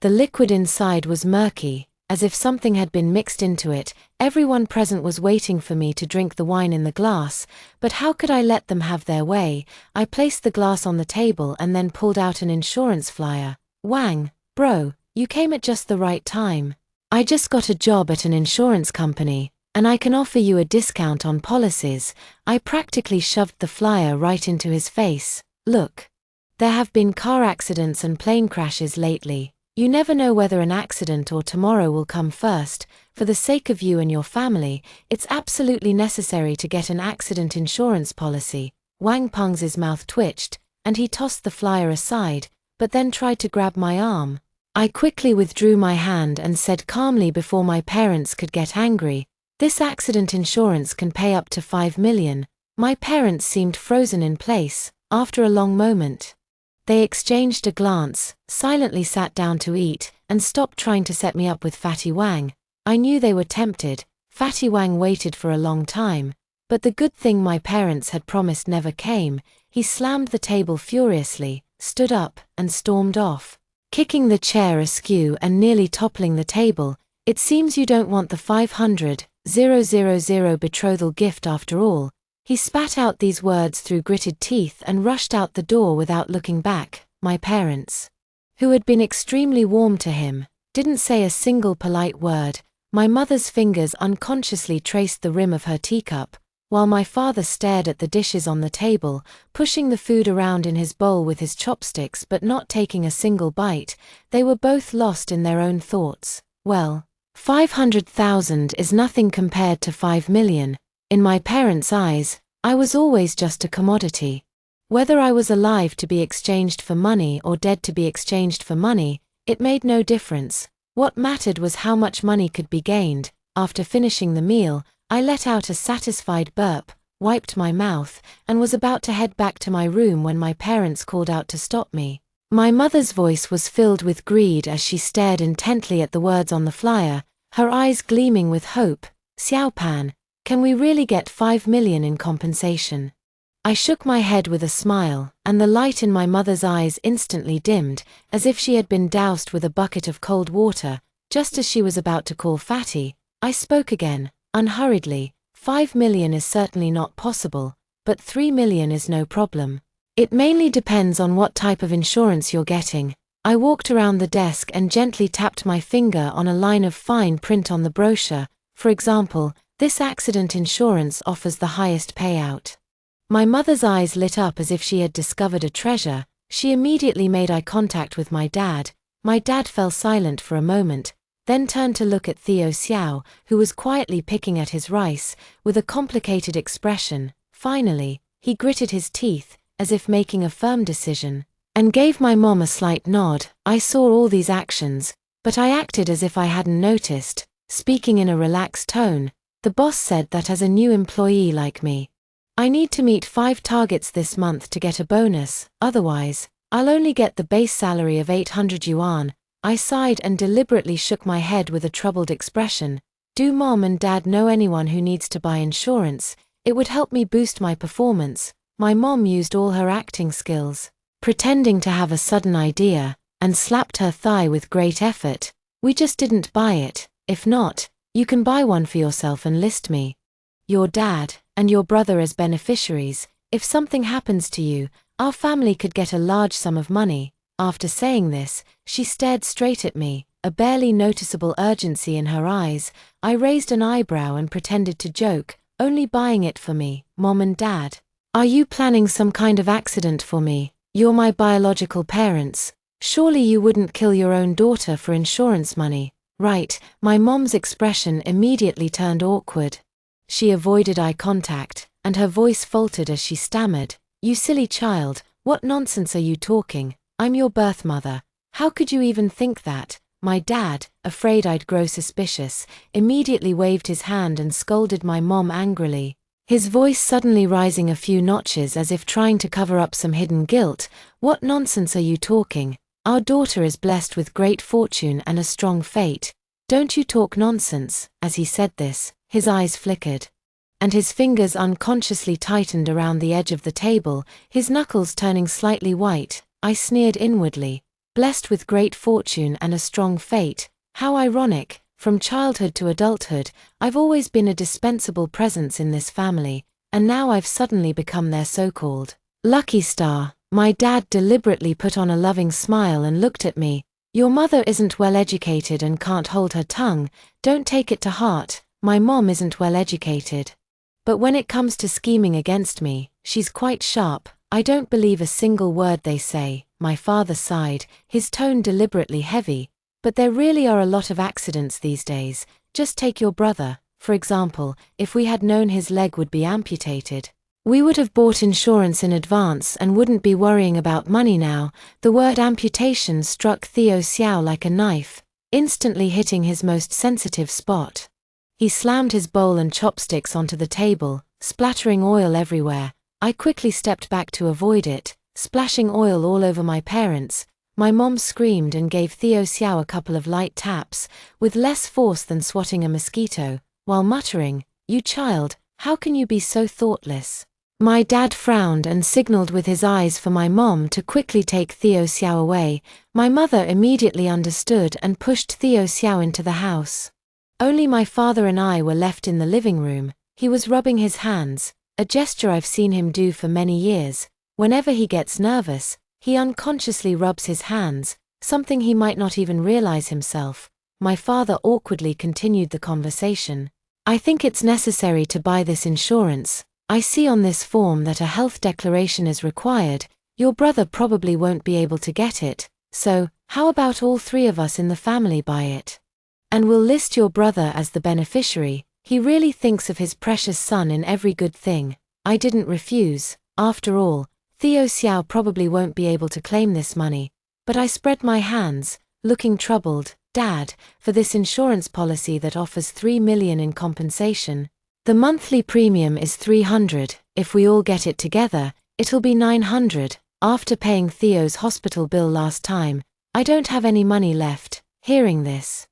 The liquid inside was murky, as if something had been mixed into it. Everyone present was waiting for me to drink the wine in the glass, but how could I let them have their way? I placed the glass on the table and then pulled out an insurance flyer. Wang, bro, you came at just the right time. I just got a job at an insurance company, and I can offer you a discount on policies. I practically shoved the flyer right into his face. Look. There have been car accidents and plane crashes lately. You never know whether an accident or tomorrow will come first. For the sake of you and your family, it's absolutely necessary to get an accident insurance policy." Wang Peng's mouth twitched, and he tossed the flyer aside, but then tried to grab my arm. I quickly withdrew my hand and said calmly before my parents could get angry, "This accident insurance can pay up to 5 million. My parents seemed frozen in place. After a long moment, they exchanged a glance, silently sat down to eat, and stopped trying to set me up with Fatty Wang. I knew they were tempted. Fatty Wang waited for a long time, but the good thing my parents had promised never came. He slammed the table furiously, stood up, and stormed off, kicking the chair askew and nearly toppling the table. "It seems you don't want the 500,000 betrothal gift after all." He spat out these words through gritted teeth and rushed out the door without looking back. My parents, who had been extremely warm to him, didn't say a single polite word. My mother's fingers unconsciously traced the rim of her teacup, while my father stared at the dishes on the table, pushing the food around in his bowl with his chopsticks but not taking a single bite. They were both lost in their own thoughts. Well, 500,000 is nothing compared to 5 million. In my parents' eyes, I was always just a commodity. Whether I was alive to be exchanged for money or dead to be exchanged for money, it made no difference. What mattered was how much money could be gained. After finishing the meal, I let out a satisfied burp, wiped my mouth, and was about to head back to my room when my parents called out to stop me. My mother's voice was filled with greed as she stared intently at the words on the flyer, her eyes gleaming with hope. "Xiaopan, can we really get 5 million in compensation?" I shook my head with a smile, and the light in my mother's eyes instantly dimmed, as if she had been doused with a bucket of cold water. Just as she was about to call Fatty, I spoke again, unhurriedly. 5 million is certainly not possible, but 3 million is no problem. It mainly depends on what type of insurance you're getting. I walked around the desk and gently tapped my finger on a line of fine print on the brochure. For example, "This accident insurance offers the highest payout." My mother's eyes lit up as if she had discovered a treasure. She immediately made eye contact with my dad. My dad fell silent for a moment, then turned to look at Theo Xiao, who was quietly picking at his rice, with a complicated expression. Finally, he gritted his teeth, as if making a firm decision, and gave my mom a slight nod. I saw all these actions, but I acted as if I hadn't noticed, speaking in a relaxed tone. "The boss said that as a new employee like me, I need to meet 5 targets this month to get a bonus, otherwise, I'll only get the base salary of 800 yuan. I sighed and deliberately shook my head with a troubled expression. "Do mom and dad know anyone who needs to buy insurance? It would help me boost my performance." My mom used all her acting skills, pretending to have a sudden idea, and slapped her thigh with great effort. "We just didn't buy it. If not, you can buy one for yourself and list me, your dad, and your brother as beneficiaries. If something happens to you, our family could get a large sum of money." After saying this, she stared straight at me, a barely noticeable urgency in her eyes. I raised an eyebrow and pretended to joke. "Only buying it for me, mom and dad? Are you planning some kind of accident for me? You're my biological parents. Surely you wouldn't kill your own daughter for insurance money, right?" My mom's expression immediately turned awkward. She avoided eye contact, and her voice faltered as she stammered, "You silly child, what nonsense are you talking? I'm your birth mother. How could you even think that?" My dad, afraid I'd grow suspicious, immediately waved his hand and scolded my mom angrily, his voice suddenly rising a few notches as if trying to cover up some hidden guilt. "What nonsense are you talking? Our daughter is blessed with great fortune and a strong fate. Don't you talk nonsense." As he said this, his eyes flickered, and his fingers unconsciously tightened around the edge of the table, his knuckles turning slightly white. I sneered inwardly. Blessed with great fortune and a strong fate. How ironic. From childhood to adulthood, I've always been a dispensable presence in this family, and now I've suddenly become their so-called lucky star. My dad deliberately put on a loving smile and looked at me. "Your mother isn't well educated and can't hold her tongue. Don't take it to heart. My mom isn't well educated, but when it comes to scheming against me, she's quite sharp." I don't believe a single word they say," my father sighed, his tone deliberately heavy. "But there really are a lot of accidents these days. Just take your brother, for example. If we had known his leg would be amputated, we would have bought insurance in advance and wouldn't be worrying about money now." The word amputation struck Theo Xiao like a knife, instantly hitting his most sensitive spot. He slammed his bowl and chopsticks onto the table, splattering oil everywhere. I quickly stepped back to avoid it, splashing oil all over my parents. My mom screamed and gave Theo Xiao a couple of light taps, with less force than swatting a mosquito, while muttering, "You child, how can you be so thoughtless?" My dad frowned and signaled with his eyes for my mom to quickly take Theo Xiao away. My mother immediately understood and pushed Theo Xiao into the house. Only my father and I were left in the living room. He was rubbing his hands, a gesture I've seen him do for many years. Whenever he gets nervous, he unconsciously rubs his hands, something he might not even realize himself. My father awkwardly continued the conversation. "I think it's necessary to buy this insurance. I see on this form that a health declaration is required. Your brother probably won't be able to get it, so how about all three of us in the family buy it? And we'll list your brother as the beneficiary. He really thinks of his precious son in every good thing." I didn't refuse. After all, Theo Xiao probably won't be able to claim this money. But I spread my hands, looking troubled. "Dad, for this insurance policy that offers 3 million in compensation, the monthly premium is 300. If we all get it together, it'll be 900. After paying Theo's hospital bill last time, I don't have any money left." Hearing this,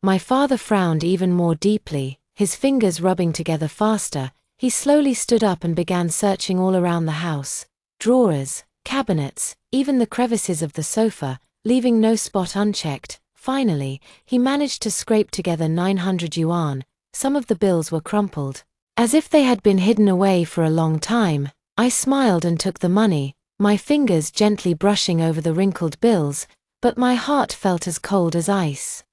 my father frowned even more deeply, his fingers rubbing together faster. He slowly stood up and began searching all around the house. Drawers, cabinets, even the crevices of the sofa, leaving no spot unchecked. Finally, he managed to scrape together 900 yuan. Some of the bills were crumpled, as if they had been hidden away for a long time. I smiled and took the money, my fingers gently brushing over the wrinkled bills, but my heart felt as cold as ice.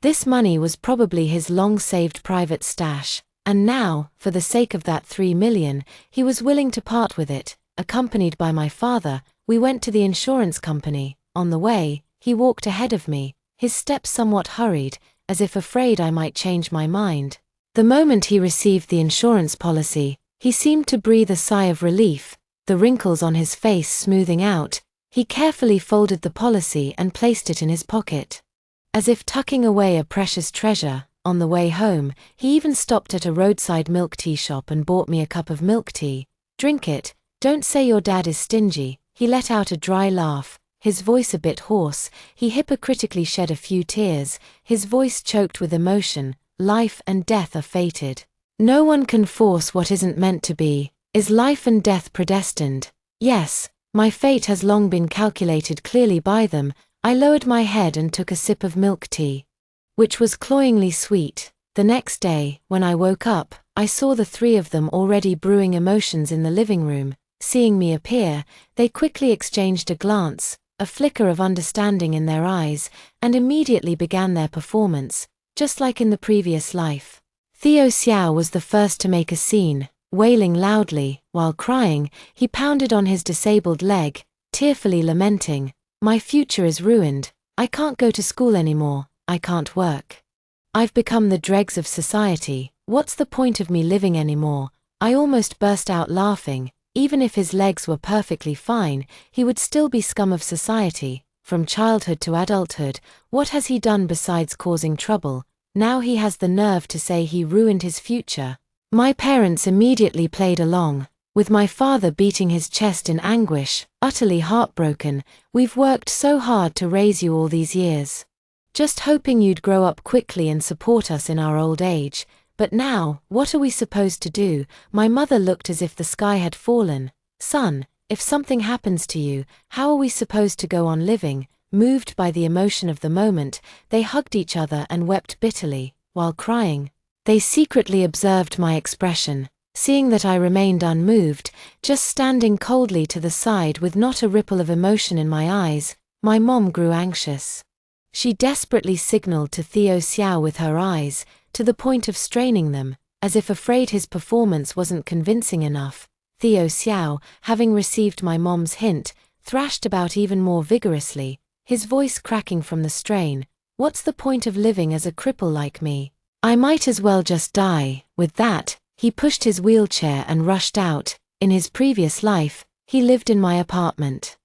This money was probably his long-saved private stash, and now, for the sake of that 3 million, he was willing to part with it. Accompanied by my father, we went to the insurance company. On the way, he walked ahead of me, his steps somewhat hurried, as if afraid I might change my mind. The moment he received the insurance policy, he seemed to breathe a sigh of relief, the wrinkles on his face smoothing out. He carefully folded the policy and placed it in his pocket, as if tucking away a precious treasure. On the way home, he even stopped at a roadside milk tea shop and bought me a cup of milk tea. "Drink it. Don't say your dad is stingy." He let out a dry laugh, his voice a bit hoarse. He hypocritically shed a few tears, his voice choked with emotion. "Life and death are fated. No one can force what isn't meant to be. Is life and death predestined? Yes, my fate has long been calculated clearly by them." I lowered my head and took a sip of milk tea, which was cloyingly sweet. The next day, when I woke up, I saw the three of them already brewing emotions in the living room. Seeing me appear, they quickly exchanged a glance, a flicker of understanding in their eyes, and immediately began their performance, just like in the previous life. Theo Xiao was the first to make a scene, wailing loudly. While crying, he pounded on his disabled leg, tearfully lamenting, "My future is ruined. I can't go to school anymore. I can't work. I've become the dregs of society. What's the point of me living anymore?" I almost burst out laughing. Even if his legs were perfectly fine, he would still be scum of society. From childhood to adulthood, what has he done besides causing trouble? Now he has the nerve to say he ruined his future. My parents immediately played along, with my father beating his chest in anguish, utterly heartbroken. "We've worked so hard to raise you all these years, just hoping you'd grow up quickly and support us in our old age. But now, what are we supposed to do?" My mother looked as if the sky had fallen. "Son, if something happens to you, how are we supposed to go on living?" Moved by the emotion of the moment, they hugged each other and wept bitterly. While crying, they secretly observed my expression. Seeing that I remained unmoved, just standing coldly to the side with not a ripple of emotion in my eyes, my mom grew anxious. She desperately signaled to Theo Xiao with her eyes, to the point of straining them, as if afraid his performance wasn't convincing enough. Theo Xiao, having received my mom's hint, thrashed about even more vigorously, his voice cracking from the strain. What's the point of living as a cripple like me? I might as well just die. With that, he pushed his wheelchair and rushed out. In his previous life, he lived in my apartment.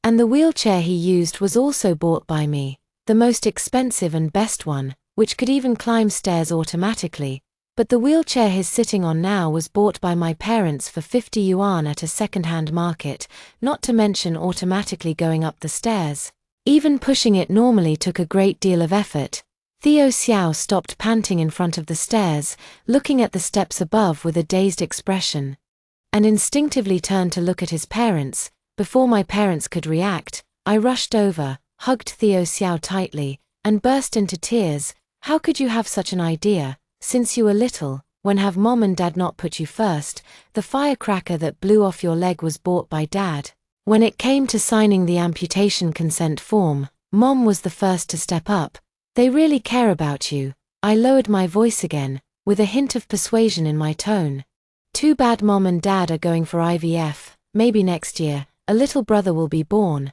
And the wheelchair he used was also bought by me, the most expensive and best one, which could even climb stairs automatically. But the wheelchair he's sitting on now was bought by my parents for 50 yuan at a second-hand market, not to mention automatically going up the stairs. Even pushing it normally took a great deal of effort. Theo Xiao stopped panting in front of the stairs, looking at the steps above with a dazed expression, and instinctively turned to look at his parents. Before my parents could react, I rushed over, hugged Theo Xiao tightly, and burst into tears. How could you have such an idea? Since you were little, when have mom and dad not put you first? The firecracker that blew off your leg was bought by dad. When it came to signing the amputation consent form, mom was the first to step up. They really care about you. I lowered my voice again, with a hint of persuasion in my tone. Too bad mom and dad are going for IVF. Maybe next year, a little brother will be born.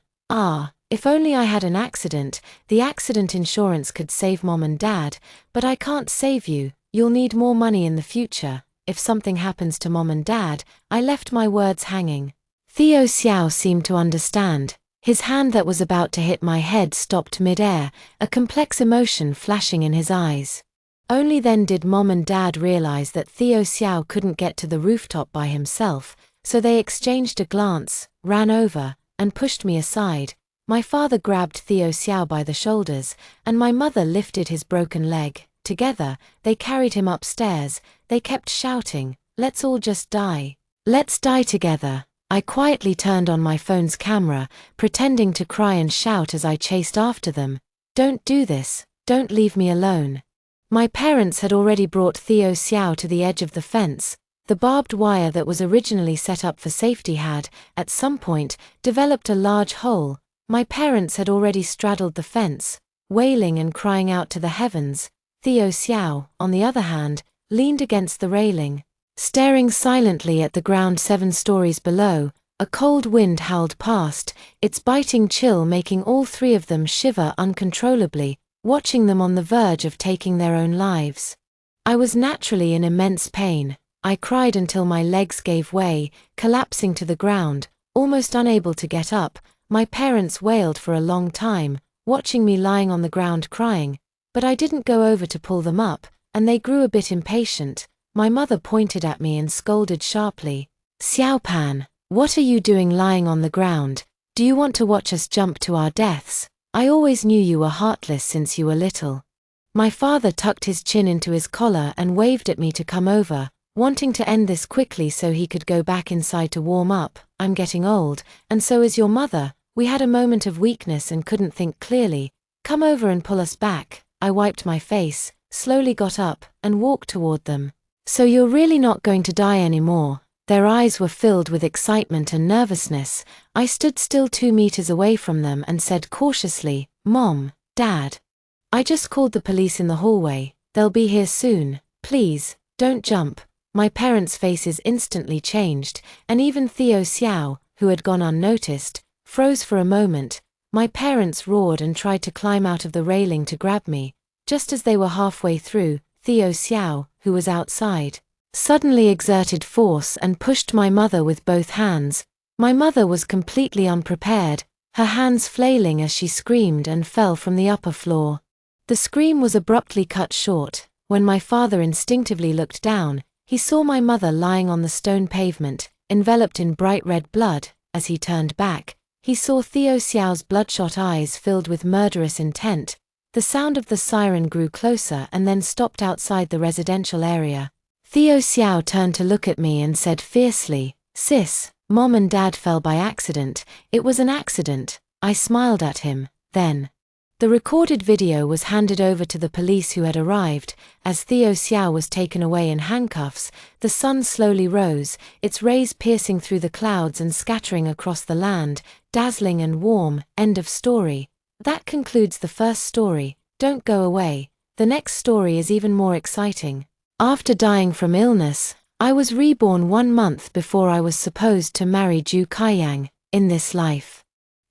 If only I had an accident, the accident insurance could save mom and dad, but I can't save you. You'll need more money in the future. If something happens to mom and dad. I left my words hanging. Theo Xiao seemed to understand. His hand that was about to hit my head stopped mid-air, a complex emotion flashing in his eyes. Only then did mom and dad realize that Theo Xiao couldn't get to the rooftop by himself, so they exchanged a glance, ran over, and pushed me aside. My father grabbed Theo Xiao by the shoulders, and my mother lifted his broken leg. Together, they carried him upstairs. They kept shouting, "Let's all just die. Let's die together." I quietly turned on my phone's camera, pretending to cry and shout as I chased after them. "Don't do this, don't leave me alone." My parents had already brought Theo Xiao to the edge of the fence. The barbed wire that was originally set up for safety had, at some point, developed a large hole. My parents had already straddled the fence, wailing and crying out to the heavens. Theo Xiao, on the other hand, leaned against the railing, staring silently at the ground 7 stories below. A cold wind howled past, its biting chill making all 3 of them shiver uncontrollably, watching them on the verge of taking their own lives. I was naturally in immense pain. I cried until my legs gave way, collapsing to the ground, almost unable to get up. My parents wailed for a long time, watching me lying on the ground crying, but I didn't go over to pull them up, and they grew a bit impatient. My mother pointed at me and scolded sharply. "Xiaopan, what are you doing lying on the ground? Do you want to watch us jump to our deaths? I always knew you were heartless since you were little." My father tucked his chin into his collar and waved at me to come over, wanting to end this quickly so he could go back inside to warm up. "I'm getting old, and so is your mother. We had a moment of weakness and couldn't think clearly. Come over and pull us back." I wiped my face, slowly got up, and walked toward them. "So you're really not going to die anymore?" Their eyes were filled with excitement and nervousness. I stood still 2 meters away from them and said cautiously, "Mom, Dad. I just called the police in the hallway. They'll be here soon. Please, don't jump." My parents' faces instantly changed, and even Theo Xiao, who had gone unnoticed, froze for a moment. My parents roared and tried to climb out of the railing to grab me. Just as they were halfway through, Theo Xiao, who was outside, suddenly exerted force and pushed my mother with both hands. My mother was completely unprepared, her hands flailing as she screamed and fell from the upper floor. The scream was abruptly cut short. When my father instinctively looked down, he saw my mother lying on the stone pavement, enveloped in bright red blood. As he turned back, he saw Theo Xiao's bloodshot eyes filled with murderous intent. The sound of the siren grew closer and then stopped outside the residential area. Theo Xiao turned to look at me and said fiercely, "Sis, Mom and Dad fell by accident. It was an accident." I smiled at him. Then the recorded video was handed over to the police who had arrived. As Theo Xiao was taken away in handcuffs, the sun slowly rose, its rays piercing through the clouds and scattering across the land, dazzling and warm. End of story. That concludes the first story. Don't go away. The next story is even more exciting. After dying from illness, I was reborn 1 month before I was supposed to marry Ju Kaiyang, in this life.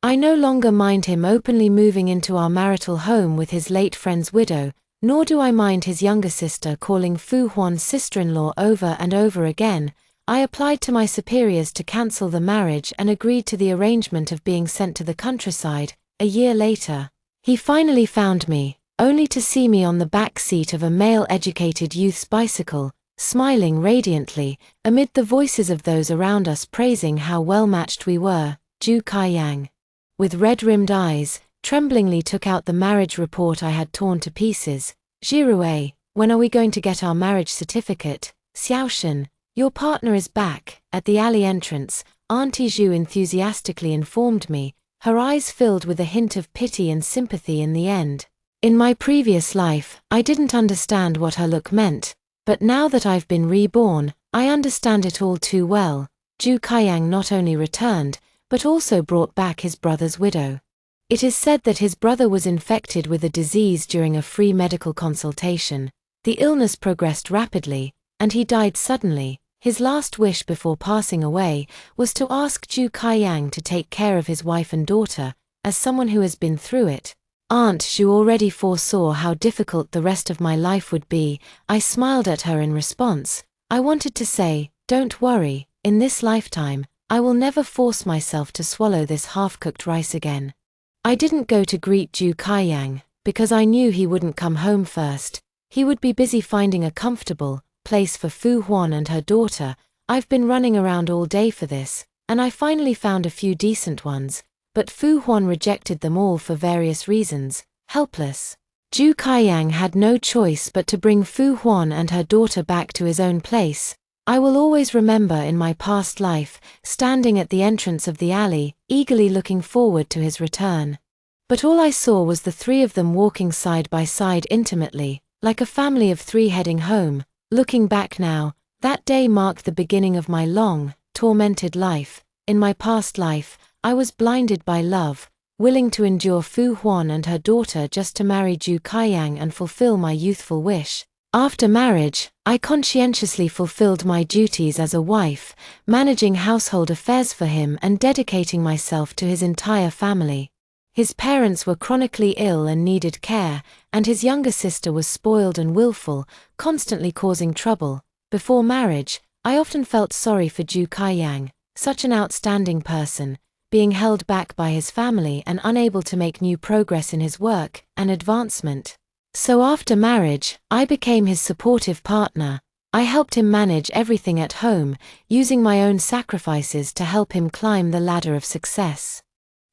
I no longer mind him openly moving into our marital home with his late friend's widow, nor do I mind his younger sister calling Fu Huan's sister-in-law over and over again. I applied to my superiors to cancel the marriage and agreed to the arrangement of being sent to the countryside. A year later, he finally found me, only to see me on the back seat of a male-educated youth's bicycle, smiling radiantly, amid the voices of those around us praising how well-matched we were. Ju Kaiyang, with red-rimmed eyes, tremblingly took out the marriage report I had torn to pieces. "Jirue, when are we going to get our marriage certificate? Xiaoshan, your partner is back." At the alley entrance, Auntie Zhu enthusiastically informed me, her eyes filled with a hint of pity and sympathy in the end. In my previous life, I didn't understand what her look meant, but now that I've been reborn, I understand it all too well. Ju Kaiyang not only returned, but also brought back his brother's widow. It is said that his brother was infected with a disease during a free medical consultation. The illness progressed rapidly, and he died suddenly. His last wish before passing away was to ask Ju Kaiyang to take care of his wife and daughter. As someone who has been through it, Aunt Zhu already foresaw how difficult the rest of my life would be. I smiled at her in response. I wanted to say, "Don't worry, in this lifetime, I will never force myself to swallow this half-cooked rice again." I didn't go to greet Ju Kaiyang, because I knew he wouldn't come home first. He would be busy finding a comfortable place for Fu Huan and her daughter. I've been running around all day for this, and I finally found a few decent ones, but Fu Huan rejected them all for various reasons. Helpless, Ju Kaiyang had no choice but to bring Fu Huan and her daughter back to his own place. I will always remember in my past life, standing at the entrance of the alley, eagerly looking forward to his return. But all I saw was the three of them walking side by side intimately, like a family of three heading home. Looking back now, that day marked the beginning of my long, tormented life. In my past life, I was blinded by love, willing to endure Fu Huan and her daughter just to marry Ju Kaiyang and fulfill my youthful wish. After marriage, I conscientiously fulfilled my duties as a wife, managing household affairs for him and dedicating myself to his entire family. His parents were chronically ill and needed care, and his younger sister was spoiled and willful, constantly causing trouble. Before marriage, I often felt sorry for Ju Kaiyang, such an outstanding person, being held back by his family and unable to make new progress in his work and advancement. So after marriage, I became his supportive partner. I helped him manage everything at home, using my own sacrifices to help him climb the ladder of success.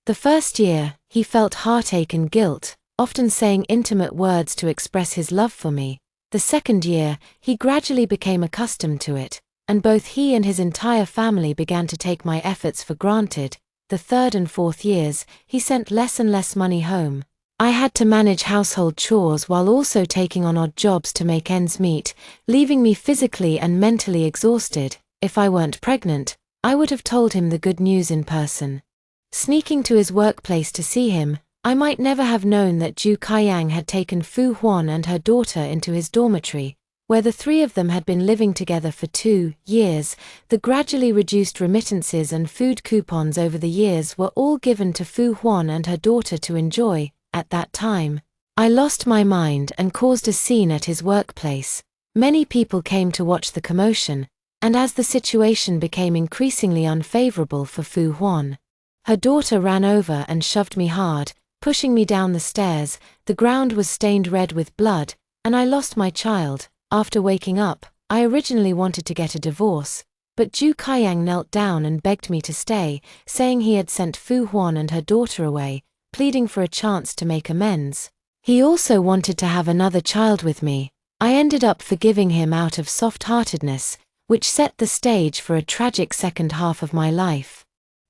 The first year, he felt heartache and guilt, often saying intimate words to express his love for me. The second year, he gradually became accustomed to it, and both he and his entire family began to take my efforts for granted. The third and fourth years, he sent less and less money home. I had to manage household chores while also taking on odd jobs to make ends meet, leaving me physically and mentally exhausted. If I weren't pregnant, I would have told him the good news in person. Sneaking to his workplace to see him, I might never have known that Ju Kaiyang had taken Fu Huan and her daughter into his dormitory, where the three of them had been living together for 2 years. The gradually reduced remittances and food coupons over the years were all given to Fu Huan and her daughter to enjoy. At that time, I lost my mind and caused a scene at his workplace. Many people came to watch the commotion, and as the situation became increasingly unfavorable for Fu Huan, her daughter ran over and shoved me hard, pushing me down the stairs. The ground was stained red with blood, and I lost my child. After waking up, I originally wanted to get a divorce, but Ju Kaiyang knelt down and begged me to stay, saying he had sent Fu Huan and her daughter away, pleading for a chance to make amends. He also wanted to have another child with me. I ended up forgiving him out of soft-heartedness, which set the stage for a tragic second half of my life.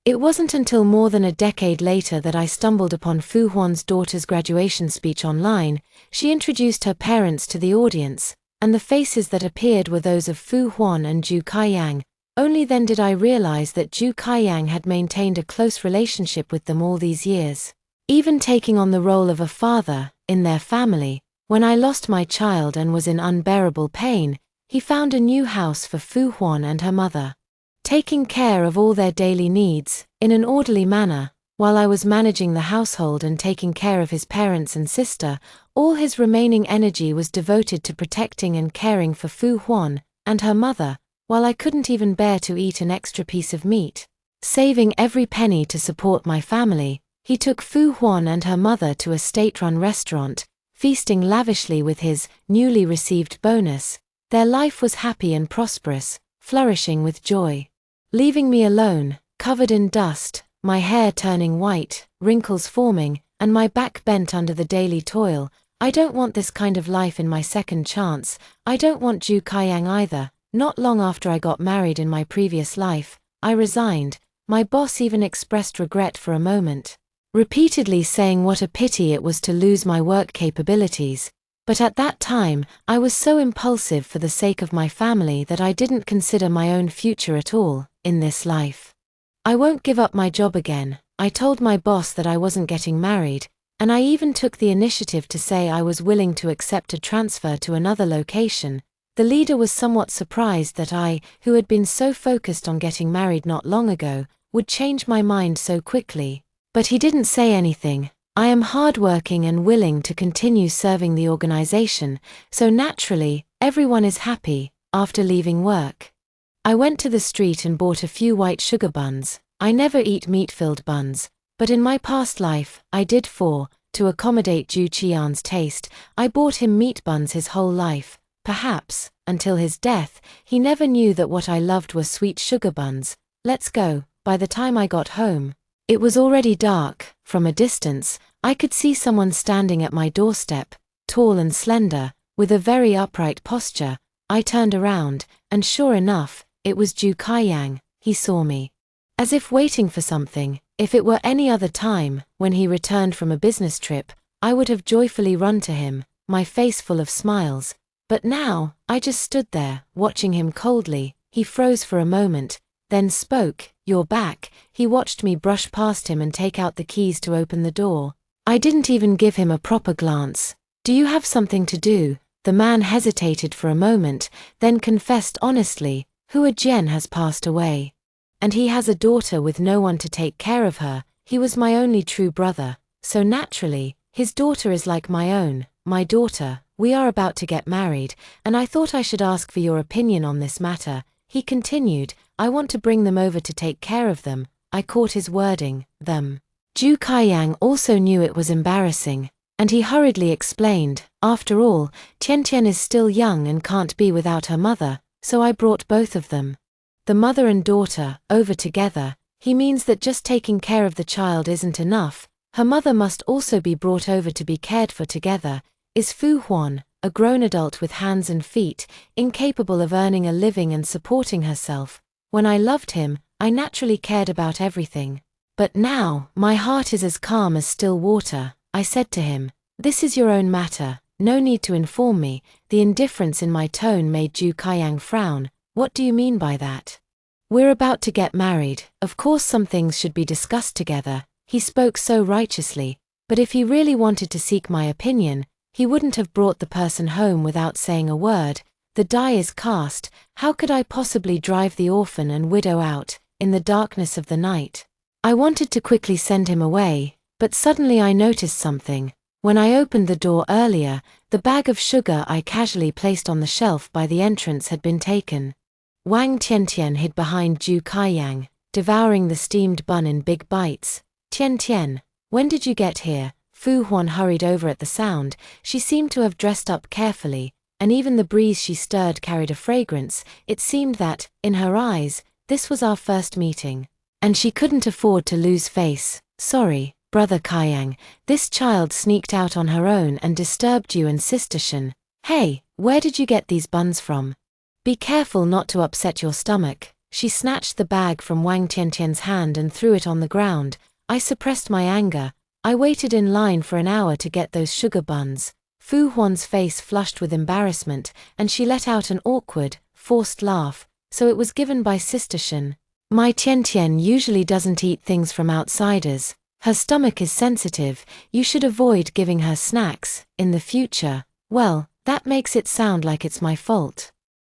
It wasn't until more than a decade later that I stumbled upon Fu Huan's daughter's graduation speech online. She introduced her parents to the audience, and the faces that appeared were those of Fu Huan and Ju Kaiyang. Only then did I realize that Ju Kaiyang had maintained a close relationship with them all these years, even taking on the role of a father in their family. When I lost my child and was in unbearable pain, he found a new house for Fu Huan and her mother. Taking care of all their daily needs, in an orderly manner, while I was managing the household and taking care of his parents and sister, all his remaining energy was devoted to protecting and caring for Fu Huan and her mother, while I couldn't even bear to eat an extra piece of meat. Saving every penny to support my family, he took Fu Huan and her mother to a state-run restaurant, feasting lavishly with his newly received bonus. Their life was happy and prosperous, flourishing with joy. Leaving me alone, covered in dust, my hair turning white, wrinkles forming, and my back bent under the daily toil. I don't want this kind of life in my second chance. I don't want Zhu Kaiyang either. Not long after I got married in my previous life, I resigned. My boss even expressed regret for a moment, repeatedly saying what a pity it was to lose my work capabilities. But at that time, I was so impulsive for the sake of my family that I didn't consider my own future at all, in this life. I won't give up my job again. I told my boss that I wasn't getting married, and I even took the initiative to say I was willing to accept a transfer to another location. The leader was somewhat surprised that I, who had been so focused on getting married not long ago, would change my mind so quickly. But he didn't say anything. I am hardworking and willing to continue serving the organization, so naturally, everyone is happy. After leaving work, I went to the street and bought a few white sugar buns. I never eat meat-filled buns, but in my past life, I did. To accommodate Zhu Qian's taste, I bought him meat buns his whole life. Perhaps, until his death, he never knew that what I loved were sweet sugar buns. Let's go. By the time I got home, it was already dark. From a distance, I could see someone standing at my doorstep, tall and slender, with a very upright posture. I turned around, and sure enough, it was Zhu Kaiyang. He saw me. As if waiting for something. If it were any other time, when he returned from a business trip, I would have joyfully run to him, my face full of smiles. But now, I just stood there, watching him coldly. He froze for a moment, then spoke. "You're back." He watched me brush past him and take out the keys to open the door. I didn't even give him a proper glance. "Do you have something to do?" The man hesitated for a moment, then confessed honestly, "Hua Jian has passed away. And he has a daughter with no one to take care of her. He was my only true brother, so naturally, his daughter is like my own, my daughter. We are about to get married, and I thought I should ask for your opinion on this matter." He continued, "I want to bring them over to take care of them." I caught his wording, them. Zhu Kaiyang also knew it was embarrassing, and he hurriedly explained, "After all, Tian is still young and can't be without her mother, so I brought both of them. The mother and daughter, over together." He means that just taking care of the child isn't enough. Her mother must also be brought over to be cared for together. Is Fu Huan, a grown adult with hands and feet, incapable of earning a living and supporting herself? When I loved him, I naturally cared about everything. But now, my heart is as calm as still water. I said to him, "This is your own matter, no need to inform me." The indifference in my tone made Zhu Kaiyang frown. "What do you mean by that?" "We're about to get married, of course some things should be discussed together." He spoke so righteously, but if he really wanted to seek my opinion, he wouldn't have brought the person home without saying a word. The die is cast. How could I possibly drive the orphan and widow out, in the darkness of the night? I wanted to quickly send him away, but suddenly I noticed something. When I opened the door earlier, the bag of sugar I casually placed on the shelf by the entrance had been taken. Wang Tiantian hid behind Zhu Kaiyang, devouring the steamed bun in big bites. "Tian, when did you get here?" Fu Huan hurried over at the sound. She seemed to have dressed up carefully, and even the breeze she stirred carried a fragrance. It seemed that, in her eyes, this was our first meeting. And she couldn't afford to lose face. "Sorry, Brother Kaiyang, this child sneaked out on her own and disturbed you and Sister Shen. Hey, where did you get these buns from? Be careful not to upset your stomach." She snatched the bag from Wang Tiantian's hand and threw it on the ground. I suppressed my anger. I waited in line for an hour to get those sugar buns. Fu Huan's face flushed with embarrassment, and she let out an awkward, forced laugh. "So it was given by Sister Shen. My Tian usually doesn't eat things from outsiders. Her stomach is sensitive. You should avoid giving her snacks in the future." "Well, that makes it sound like it's my fault."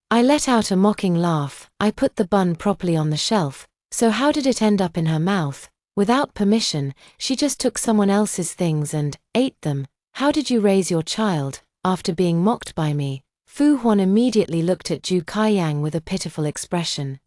I let out a mocking laugh. I put the bun properly on the shelf, so how did it end up in her mouth? Without permission, she just took someone else's things and ate them. How did you raise your child, after being mocked by me? Fu Huan immediately looked at Zhu Kaiyang with a pitiful expression.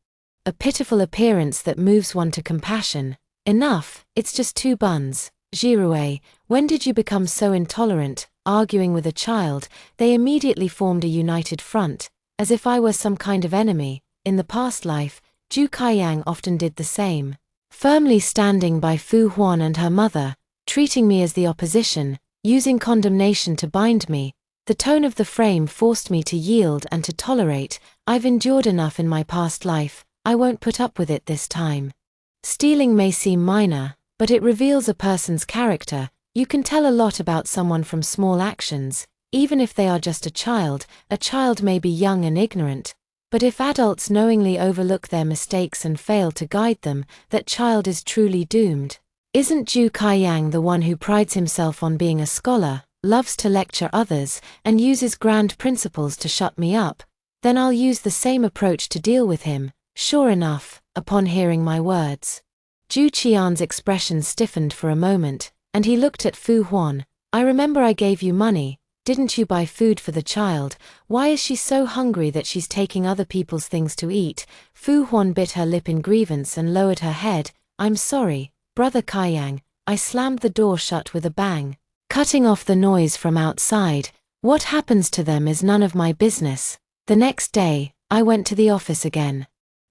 A pitiful appearance that moves one to compassion. Enough, it's just 2 buns. Jirue, when did you become so intolerant? Arguing with a child, they immediately formed a united front, as if I were some kind of enemy. In the past life, Zhu Kaiyang often did the same. Firmly standing by Fu Huan and her mother, treating me as the opposition, using condemnation to bind me. The tone of the frame forced me to yield and to tolerate. I've endured enough in my past life, I won't put up with it this time. Stealing may seem minor, but it reveals a person's character. You can tell a lot about someone from small actions, even if they are just a child. A child may be young and ignorant, but if adults knowingly overlook their mistakes and fail to guide them, that child is truly doomed. Isn't Zhu Kaiyang the one who prides himself on being a scholar, loves to lecture others, and uses grand principles to shut me up? Then I'll use the same approach to deal with him. Sure enough, upon hearing my words, Zhu Qian's expression stiffened for a moment, and he looked at Fu Huan. I remember I gave you money. Didn't you buy food for the child? Why is she so hungry that she's taking other people's things to eat? Fu Huan bit her lip in grievance and lowered her head. I'm sorry, Brother Kaiyang. I slammed the door shut with a bang, cutting off the noise from outside. What happens to them is none of my business. The next day, I went to the office again,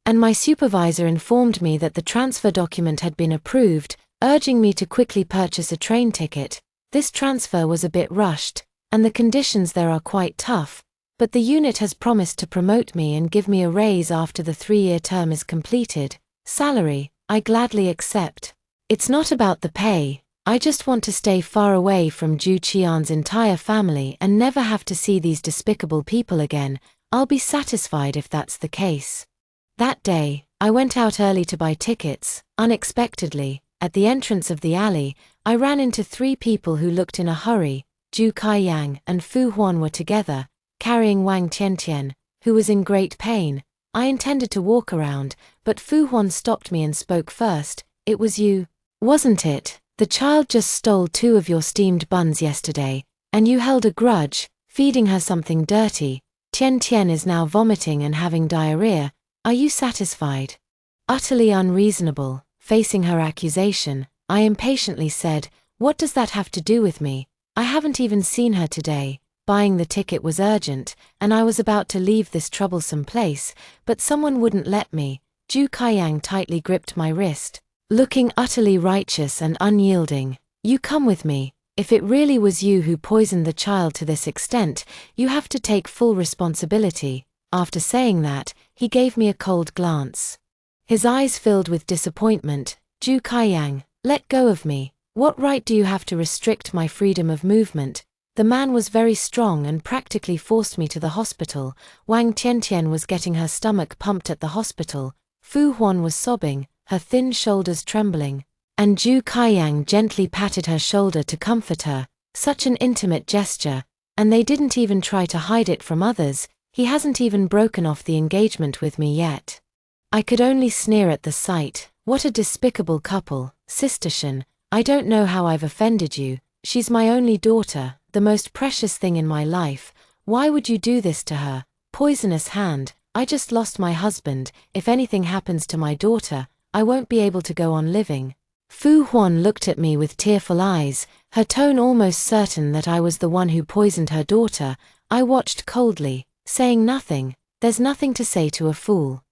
and my supervisor informed me that the transfer document had been approved, urging me to quickly purchase a train ticket. This transfer was a bit rushed, and the conditions there are quite tough, but the unit has promised to promote me and give me a raise after the 3-year term is completed. Salary, I gladly accept. It's not about the pay, I just want to stay far away from Zhu Qian's entire family and never have to see these despicable people again. I'll be satisfied if that's the case. That day, I went out early to buy tickets. Unexpectedly, at the entrance of the alley, I ran into 3 people who looked in a hurry. Zhu Kaiyang and Fu Huan were together, carrying Wang Tiantian, who was in great pain. I intended to walk around, but Fu Huan stopped me and spoke first. It was you, wasn't it? The child just stole 2 of your steamed buns yesterday, and you held a grudge, feeding her something dirty. Tiantian is now vomiting and having diarrhea. Are you satisfied? Utterly unreasonable. Facing her accusation, I impatiently said, what does that have to do with me? I haven't even seen her today. Buying the ticket was urgent, and I was about to leave this troublesome place, but someone wouldn't let me. Zhu Kaiyang tightly gripped my wrist, looking utterly righteous and unyielding. You come with me. If it really was you who poisoned the child to this extent, you have to take full responsibility. After saying that, he gave me a cold glance. His eyes filled with disappointment. Zhu Kaiyang, let go of me. What right do you have to restrict my freedom of movement? The man was very strong and practically forced me to the hospital. Wang Tiantian was getting her stomach pumped at the hospital. Fu Huan was sobbing, her thin shoulders trembling, and Zhu Kaiyang gently patted her shoulder to comfort her. Such an intimate gesture, and they didn't even try to hide it from others. He hasn't even broken off the engagement with me yet. I could only sneer at the sight. What a despicable couple. Sister Shen, I don't know how I've offended you. She's my only daughter, the most precious thing in my life. Why would you do this to her? Poisonous hand. I just lost my husband. If anything happens to my daughter, I won't be able to go on living. Fu Huan looked at me with tearful eyes, her tone almost certain that I was the one who poisoned her daughter. I watched coldly, saying nothing. There's nothing to say to a fool.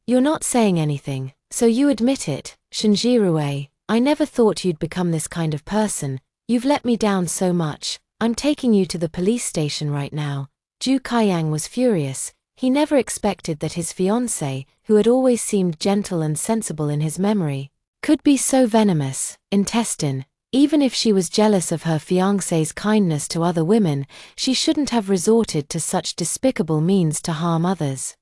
You're not saying anything, so you admit it. Shinjirue, I never thought you'd become this kind of person. You've let me down so much. I'm taking you to the police station right now. Zhu Kaiyang was furious. He never expected that his fiancée, who had always seemed gentle and sensible in his memory, could be so venomous. Intestine. Even if she was jealous of her fiancé's kindness to other women, she shouldn't have resorted to such despicable means to harm others.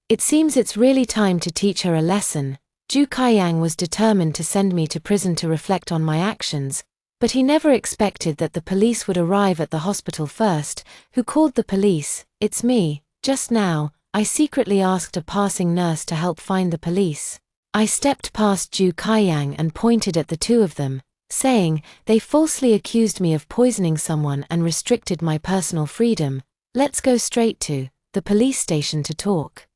It seems it's really time to teach her a lesson. Zhu Kaiyang was determined to send me to prison to reflect on my actions, but he never expected that the police would arrive at the hospital first. Who called the police? It's me. Just now, I secretly asked a passing nurse to help find the police. I stepped past Zhu Kaiyang and pointed at the two of them, saying, "They falsely accused me of poisoning someone and restricted my personal freedom. Let's go straight to the police station to talk."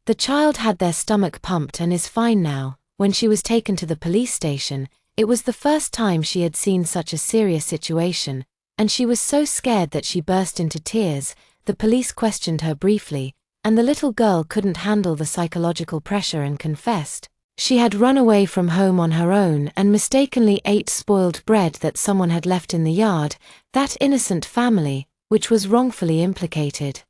The child had their stomach pumped and is fine now. When she was taken to the police station, it was the first time she had seen such a serious situation, and she was so scared that she burst into tears. The police questioned her briefly, and the little girl couldn't handle the psychological pressure and confessed she had run away from home on her own and mistakenly ate spoiled bread that someone had left in the yard. That innocent family, which was wrongfully implicated,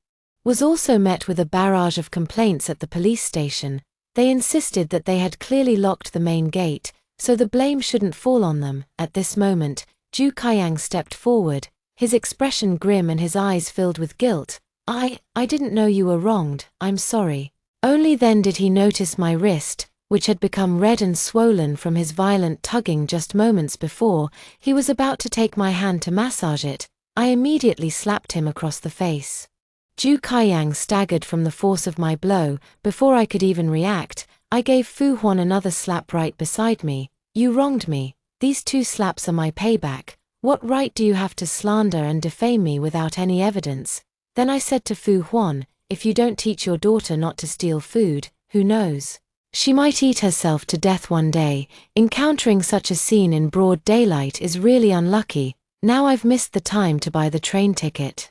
was also met with a barrage of complaints at the police station. They insisted that they had clearly locked the main gate, so the blame shouldn't fall on them. At this moment, Zhu Kaiyang stepped forward, his expression grim and his eyes filled with guilt. I didn't know you were wronged, I'm sorry." Only then did he notice my wrist, which had become red and swollen from his violent tugging just moments before. He was about to take my hand to massage it. I immediately slapped him across the face. Zhu Kaiyang staggered from the force of my blow. Before I could even react, I gave Fu Huan another slap right beside me. "You wronged me. These 2 slaps are my payback. What right do you have to slander and defame me without any evidence?" Then I said to Fu Huan, "If you don't teach your daughter not to steal food, who knows? She might eat herself to death one day." Encountering such a scene in broad daylight is really unlucky. Now I've missed the time to buy the train ticket.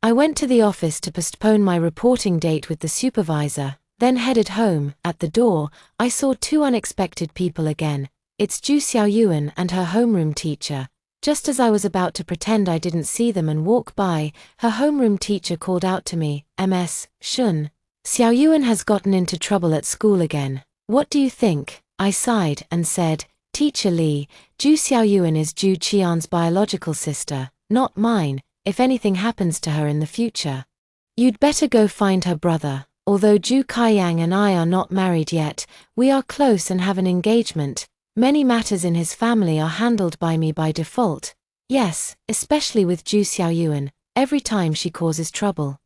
I went to the office to postpone my reporting date with the supervisor, then headed home. At the door, I saw 2 unexpected people again. It's Zhu Xiaoyuan and her homeroom teacher. Just as I was about to pretend I didn't see them and walk by, her homeroom teacher called out to me, "Ms. Shun, Xiaoyuan has gotten into trouble at school again. What do you think?" I sighed and said, "Teacher Li, Zhu Xiaoyuan is Zhu Qian's biological sister, not mine. If anything happens to her in the future, you'd better go find her brother. Although Zhu Kaiyang and I are not married yet, we are close and have an engagement. Many matters in his family are handled by me by default. Yes, especially with Zhu Xiaoyuan, every time she causes trouble.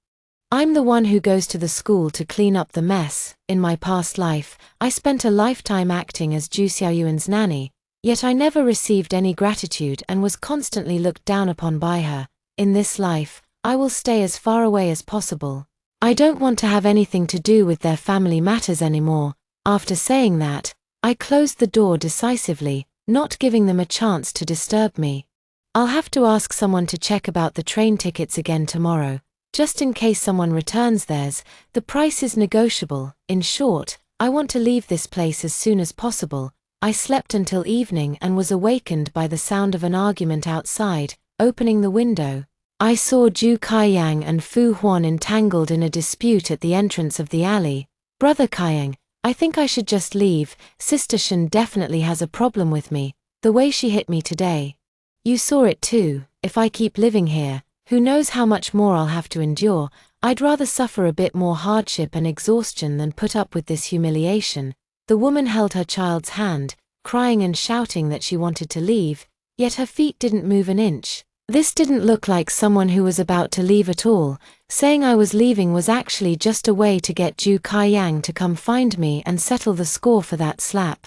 I'm the one who goes to the school to clean up the mess. In my past life, I spent a lifetime acting as Zhu Xiaoyuan's nanny, yet I never received any gratitude and was constantly looked down upon by her. In this life, I will stay as far away as possible. I don't want to have anything to do with their family matters anymore." After saying that, I closed the door decisively, not giving them a chance to disturb me. I'll have to ask someone to check about the train tickets again tomorrow, just in case someone returns theirs. The price is negotiable. In short, I want to leave this place as soon as possible. I slept until evening and was awakened by the sound of an argument outside. Opening the window, I saw Zhu Kaiyang and Fu Huan entangled in a dispute at the entrance of the alley. "Brother Kaiyang, I think I should just leave. Sister Shen definitely has a problem with me, the way she hit me today. You saw it too. If I keep living here, who knows how much more I'll have to endure. I'd rather suffer a bit more hardship and exhaustion than put up with this humiliation." The woman held her child's hand, crying and shouting that she wanted to leave, yet her feet didn't move an inch. This didn't look like someone who was about to leave at all. Saying I was leaving was actually just a way to get Zhu Kaiyang to come find me and settle the score for that slap.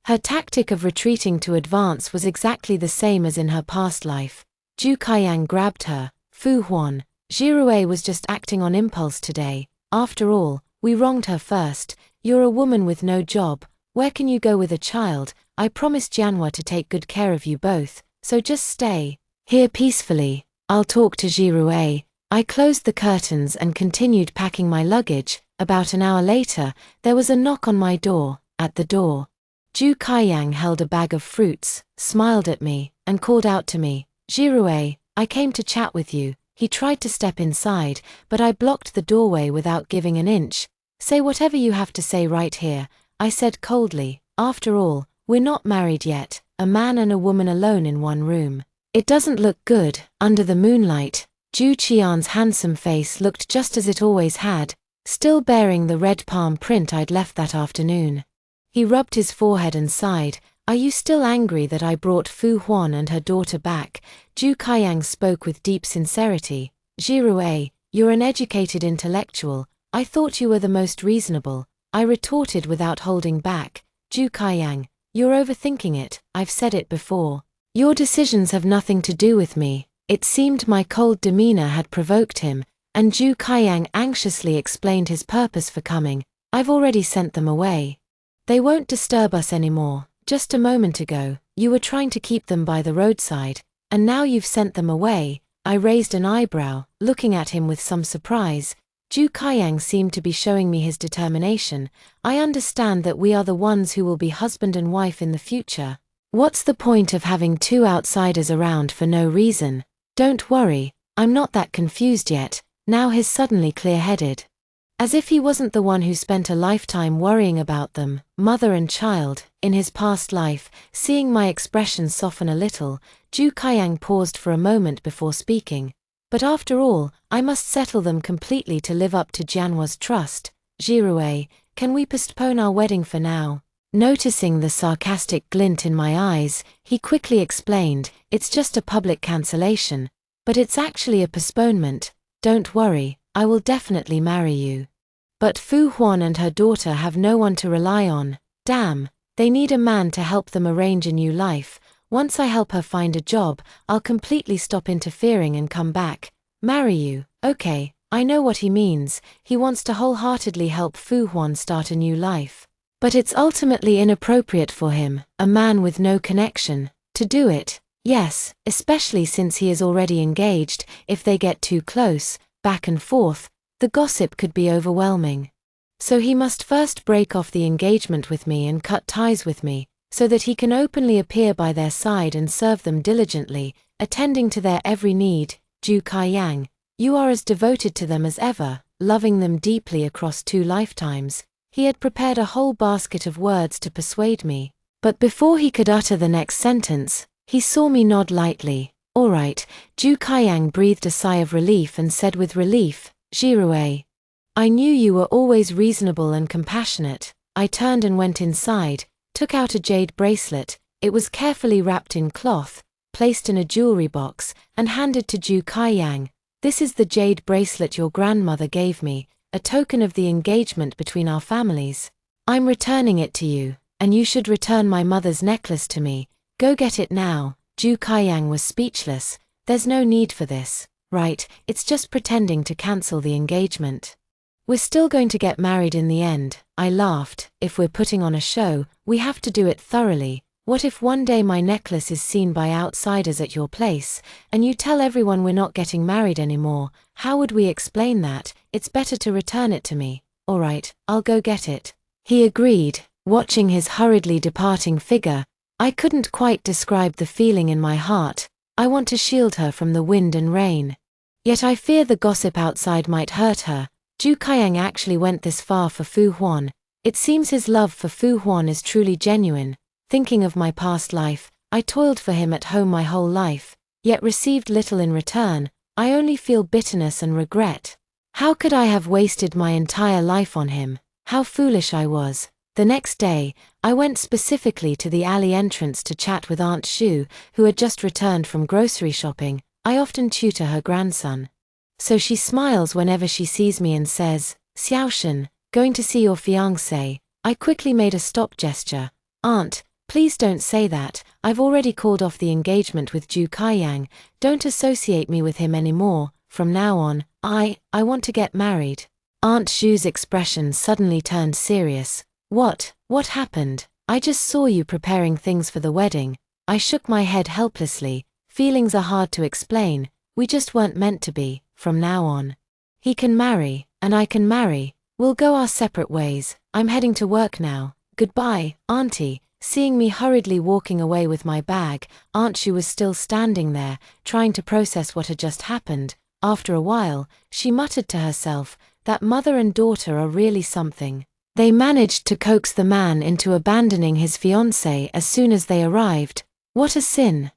Her tactic of retreating to advance was exactly the same as in her past life. Zhu Kaiyang grabbed her. "Fu Huan, Jirue was just acting on impulse today. After all, we wronged her first. You're a woman with no job. Where can you go with a child? I promised Jianhua to take good care of you both, so just stay here peacefully. I'll talk to Jirue." I closed the curtains and continued packing my luggage. About an hour later, there was a knock on my door. At the door, Zhu Kaiyang held a bag of fruits, smiled at me, and called out to me, "Jirue, I came to chat with you." He tried to step inside, but I blocked the doorway without giving an inch. "Say whatever you have to say right here," I said coldly. "After all, we're not married yet, a man and a woman alone in one room. It doesn't look good, under the moonlight." Zhu Qian's handsome face looked just as it always had, still bearing the red palm print I'd left that afternoon. He rubbed his forehead and sighed. "Are you still angry that I brought Fu Huan and her daughter back?" Zhu Kaiyang spoke with deep sincerity. "Jirue, you're an educated intellectual. I thought you were the most reasonable, I retorted without holding back. Ju Kaiyang, you're overthinking it, I've said it before. Your decisions have nothing to do with me. It seemed my cold demeanor had provoked him, and Ju Kaiyang anxiously explained his purpose for coming. I've already sent them away. They won't disturb us anymore. Just a moment ago, you were trying to keep them by the roadside, and now you've sent them away. I raised an eyebrow, looking at him with some surprise. Ju Kaiyang seemed to be showing me his determination. I understand that we are the ones who will be husband and wife in the future. What's the point of having two outsiders around for no reason? Don't worry, I'm not that confused yet. Now he's suddenly clear-headed. As if he wasn't the one who spent a lifetime worrying about them, mother and child, in his past life. Seeing my expression soften a little, Ju Kaiyang paused for a moment before speaking. But after all, I must settle them completely to live up to Jianhua's trust. Jirue, can we postpone our wedding for now? Noticing the sarcastic glint in my eyes, he quickly explained, it's just a public cancellation. But it's actually a postponement. Don't worry, I will definitely marry you. But Fu Huan and her daughter have no one to rely on. Damn, they need a man to help them arrange a new life. Once I help her find a job, I'll completely stop interfering and come back. Marry you, okay, I know what he means. He wants to wholeheartedly help Fu Huan start a new life. But it's ultimately inappropriate for him, a man with no connection, to do it. Yes, especially since he is already engaged. If they get too close, back and forth, the gossip could be overwhelming. So he must first break off the engagement with me and cut ties with me, so that he can openly appear by their side and serve them diligently, attending to their every need. Ju Kaiyang, you are as devoted to them as ever, loving them deeply across 2 lifetimes. He had prepared a whole basket of words to persuade me, but before he could utter the next sentence, he saw me nod lightly. All right. Ju Kaiyang breathed a sigh of relief and said with relief, Jirue, I knew you were always reasonable and compassionate. I turned and went inside, took out a jade bracelet. It was carefully wrapped in cloth, placed in a jewelry box, and handed to Ju Kaiyang. This is the jade bracelet your grandmother gave me, a token of the engagement between our families. I'm returning it to you, and you should return my mother's necklace to me. Go get it now. Ju Kaiyang was speechless. There's no need for this, right? It's just pretending to cancel the engagement. We're still going to get married in the end, I laughed. If we're putting on a show, we have to do it thoroughly. What if one day my necklace is seen by outsiders at your place, and you tell everyone we're not getting married anymore? How would we explain that? It's better to return it to me. All right, I'll go get it. He agreed, watching his hurriedly departing figure. I couldn't quite describe the feeling in my heart. I want to shield her from the wind and rain. Yet I fear the gossip outside might hurt her. Ju Kaiyang actually went this far for Fu Huan. It seems his love for Fu Huan is truly genuine. Thinking of my past life, I toiled for him at home my whole life, yet received little in return. I only feel bitterness and regret. How could I have wasted my entire life on him? How foolish I was. The next day, I went specifically to the alley entrance to chat with Aunt Shu, who had just returned from grocery shopping. I often tutor her grandson. So she smiles whenever she sees me and says, Xiaoshen, going to see your fiancé. I quickly made a stop gesture. Aunt, please don't say that. I've already called off the engagement with Ju Kaiyang. Don't associate me with him anymore. From now on, I want to get married. Aunt Shu's expression suddenly turned serious. What happened? I just saw you preparing things for the wedding. I shook my head helplessly. Feelings are hard to explain. We just weren't meant to be. From now on, he can marry, and I can marry. We'll go our separate ways. I'm heading to work now. Goodbye, Auntie. Seeing me hurriedly walking away with my bag, Aunt Shu was still standing there, trying to process what had just happened. After a while, she muttered to herself, that mother and daughter are really something. They managed to coax the man into abandoning his fiancée as soon as they arrived. What a sin!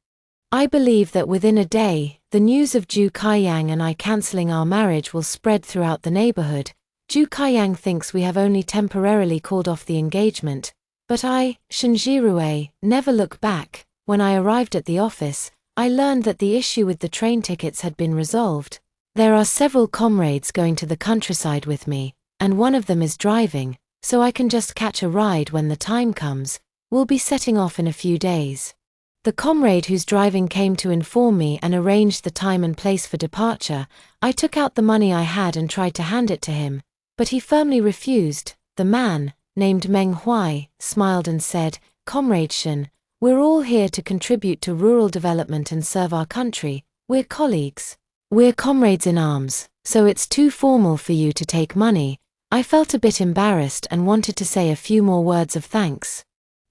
I believe that within a day, the news of Ju Kaiyang and I cancelling our marriage will spread throughout the neighborhood. Ju Kaiyang thinks we have only temporarily called off the engagement. But I, Shinjirue, never look back. When I arrived at the office, I learned that the issue with the train tickets had been resolved. There are several comrades going to the countryside with me. and one of them is driving, so I can just catch a ride when the time comes. We'll be setting off in a few days. The comrade who's driving came to inform me and arranged the time and place for departure. I took out the money I had and tried to hand it to him, but he firmly refused. The man, named Meng Huai, smiled and said, "Comrade Shen, we're all here to contribute to rural development and serve our country. We're colleagues. We're comrades in arms, so it's too formal for you to take money." I felt a bit embarrassed and wanted to say a few more words of thanks.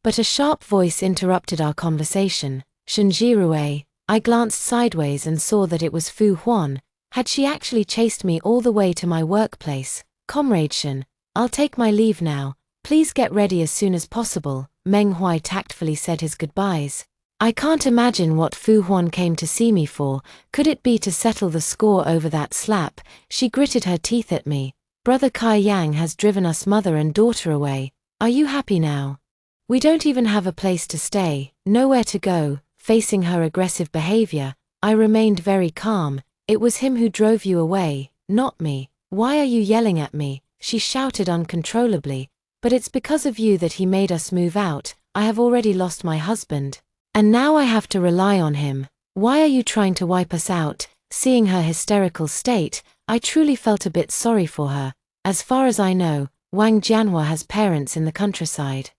But a sharp voice interrupted our conversation. "Shen Jirue." I glanced sideways and saw that it was Fu Huan. Had she actually chased me all the way to my workplace? "Comrade Shen, I'll take my leave now. Please get ready as soon as possible." Meng Huai tactfully said his goodbyes. I can't imagine what Fu Huan came to see me for. Could it be to settle the score over that slap? She gritted her teeth at me. "Brother Kai Yang has driven us mother and daughter away. Are you happy now? We don't even have a place to stay, nowhere to go." Facing her aggressive behavior, I remained very calm. "It was him who drove you away, not me. Why are you yelling at me?" she shouted uncontrollably. "But it's because of you that he made us move out. I have already lost my husband, and now I have to rely on him. Why are you trying to wipe us out?" Seeing her hysterical state, I truly felt a bit sorry for her. As far as I know, Wang Jianhua has parents in the countryside.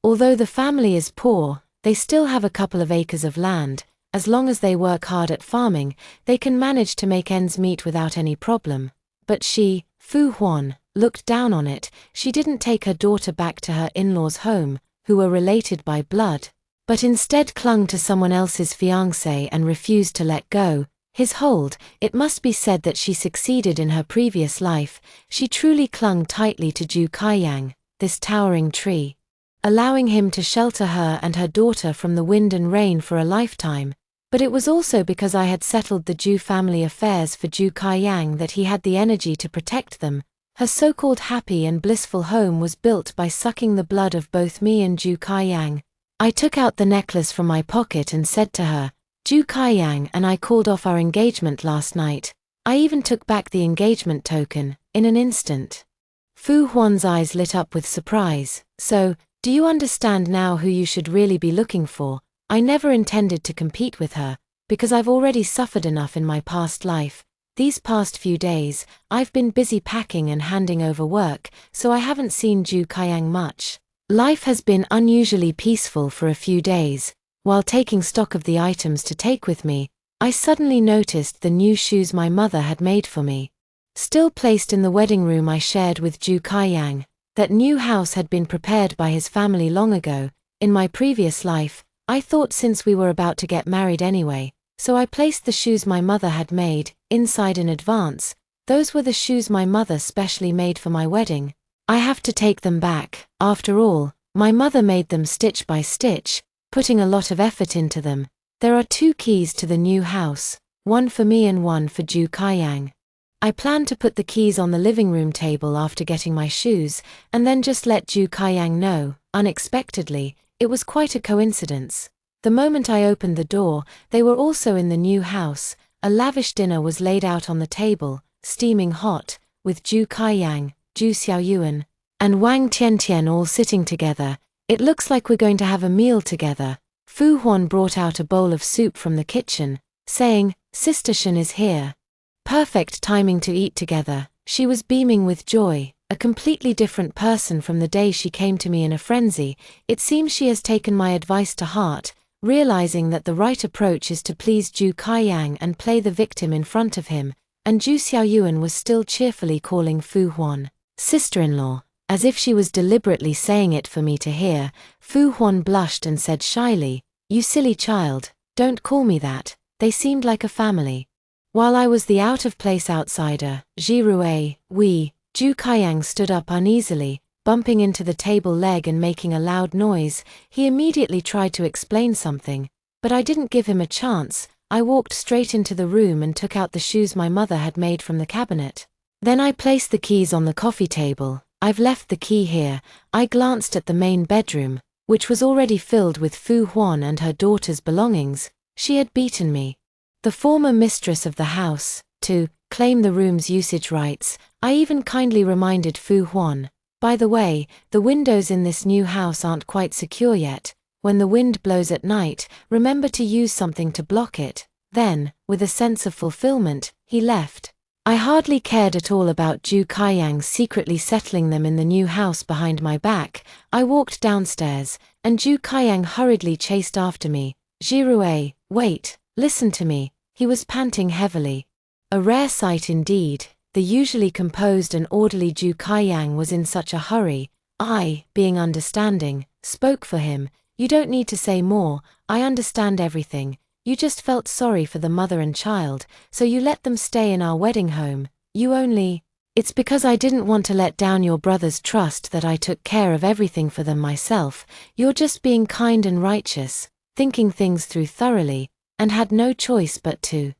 Although the family is poor, they still have a couple of acres of land. As long as they work hard at farming, they can manage to make ends meet without any problem. But she, Fu Huan, looked down on it. She didn't take her daughter back to her in-laws' home, who were related by blood, but instead clung to someone else's fiancé and refused to let go his hold. It must be said that she succeeded in her previous life. She truly clung tightly to Ju Kaiyang, this towering tree, allowing him to shelter her and her daughter from the wind and rain for a lifetime. But it was also because I had settled the Ju family affairs for Ju Kaiyang that he had the energy to protect them. Her so-called happy and blissful home was built by sucking the blood of both me and Ju Kaiyang. I took out the necklace from my pocket and said to her, "Ju Kaiyang and I called off our engagement last night. I even took back the engagement token, in an instant." Fu Huan's eyes lit up with surprise. "So, do you understand now who you should really be looking for?" I never intended to compete with her, because I've already suffered enough in my past life. These past few days, I've been busy packing and handing over work, so I haven't seen Ju Kaiyang much. Life has been unusually peaceful for a few days. While taking stock of the items to take with me, I suddenly noticed the new shoes my mother had made for me, still placed in the wedding room I shared with Ju Kaiyang. That new house had been prepared by his family long ago. In my previous life, I thought since we were about to get married anyway, so I placed the shoes my mother had made inside in advance. Those were the shoes my mother specially made for my wedding. I have to take them back. After all, my mother made them stitch by stitch, putting a lot of effort into them. There are 2 keys to the new house, one for me and one for Ju Kaiyang. I planned to put the keys on the living room table after getting my shoes, and then just let Ju Kaiyang know. Unexpectedly, it was quite a coincidence. The moment I opened the door, they were also in the new house. A lavish dinner was laid out on the table, steaming hot, with Ju Kaiyang, Ju Xiaoyuan, and Wang Tiantian all sitting together. "It looks like we're going to have a meal together." Fu Huan brought out a bowl of soup from the kitchen, saying, "Sister Shen is here. Perfect timing to eat together." She was beaming with joy, a completely different person from the day she came to me in a frenzy. It seems she has taken my advice to heart, realizing that the right approach is to please Ju Kaiyang and play the victim in front of him, and Ju Xiaoyuan was still cheerfully calling Fu Huan sister-in-law, as if she was deliberately saying it for me to hear. Fu Huan blushed and said shyly, "You silly child, don't call me that. They seemed like a family." While I was the out-of-place outsider, Jirue, Ju Kaiyang stood up uneasily, bumping into the table leg and making a loud noise. He immediately tried to explain something, but I didn't give him a chance. I walked straight into the room and took out the shoes my mother had made from the cabinet. Then I placed the keys on the coffee table. "I've left the key here." I glanced at the main bedroom, which was already filled with Fu Huan and her daughter's belongings. She had beaten me, the former mistress of the house, to claim the room's usage rights. I even kindly reminded Fu Huan. By the way, the windows in this new house aren't quite secure yet. When the wind blows at night, remember to use something to block it. Then, with a sense of fulfillment, he left. I hardly cared at all about Zhu Kaiyang secretly settling them in the new house behind my back. I walked downstairs, and Zhu Kaiyang hurriedly chased after me. "Jirue, wait, listen to me." He was panting heavily. A rare sight indeed. The usually composed and orderly Zhu Kaiyang was in such a hurry. I, being understanding, spoke for him. "You don't need to say more, I understand everything. You just felt sorry for the mother and child, so you let them stay in our wedding home. You only... It's because I didn't want to let down your brother's trust that I took care of everything for them myself. You're just being kind and righteous, thinking things through thoroughly, and had no choice but to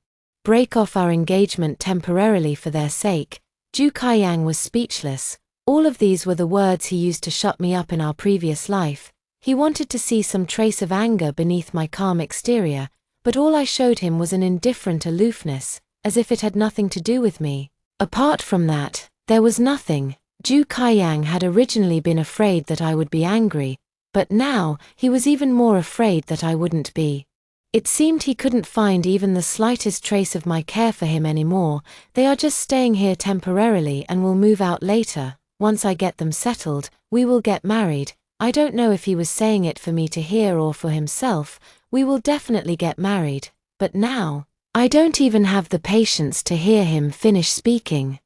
break off our engagement temporarily for their sake." Zhu Kaiyang was speechless. All of these were the words he used to shut me up in our previous life. He wanted to see some trace of anger beneath my calm exterior, but all I showed him was an indifferent aloofness, as if it had nothing to do with me. Apart from that, there was nothing. Zhu Kaiyang had originally been afraid that I would be angry, but now, he was even more afraid that I wouldn't be. It seemed he couldn't find even the slightest trace of my care for him anymore. "They are just staying here temporarily and will move out later. Once I get them settled, we will get married." I don't know if he was saying it for me to hear or for himself. "We will definitely get married." But now, I don't even have the patience to hear him finish speaking.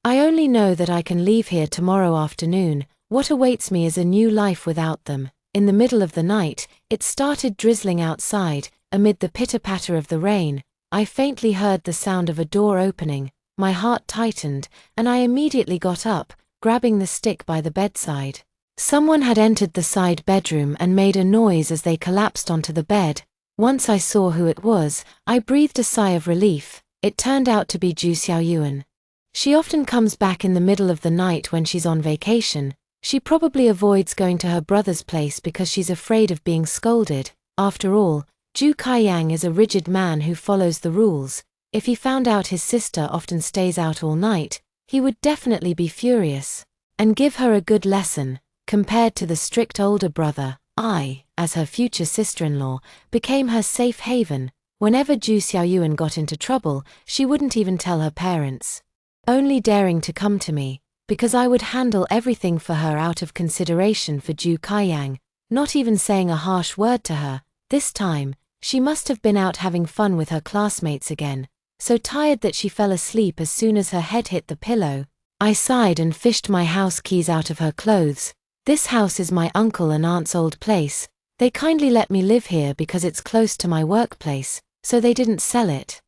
I only know that I can leave here tomorrow afternoon. What awaits me is a new life without them. In the middle of the night, it started drizzling outside. Amid the pitter-patter of the rain, I faintly heard the sound of a door opening. My heart tightened, and I immediately got up, grabbing the stick by the bedside. Someone had entered the side bedroom and made a noise as they collapsed onto the bed. Once I saw who it was, I breathed a sigh of relief. It turned out to be Zhu Xiaoyuan. She often comes back in the middle of the night when she's on vacation. She probably avoids going to her brother's place because she's afraid of being scolded. After all, Zhu Kaiyang is a rigid man who follows the rules. If he found out his sister often stays out all night, he would definitely be furious and give her a good lesson. Compared to the strict older brother, I, as her future sister-in-law, became her safe haven. Whenever Zhu Xiaoyuan got into trouble, she wouldn't even tell her parents, only daring to come to me, because I would handle everything for her out of consideration for Zhu Kaiyang, not even saying a harsh word to her. This time, she must have been out having fun with her classmates again, so tired that she fell asleep as soon as her head hit the pillow. I sighed and fished my house keys out of her clothes. "This house is my uncle and aunt's old place. They kindly let me live here because it's close to my workplace, so they didn't sell it.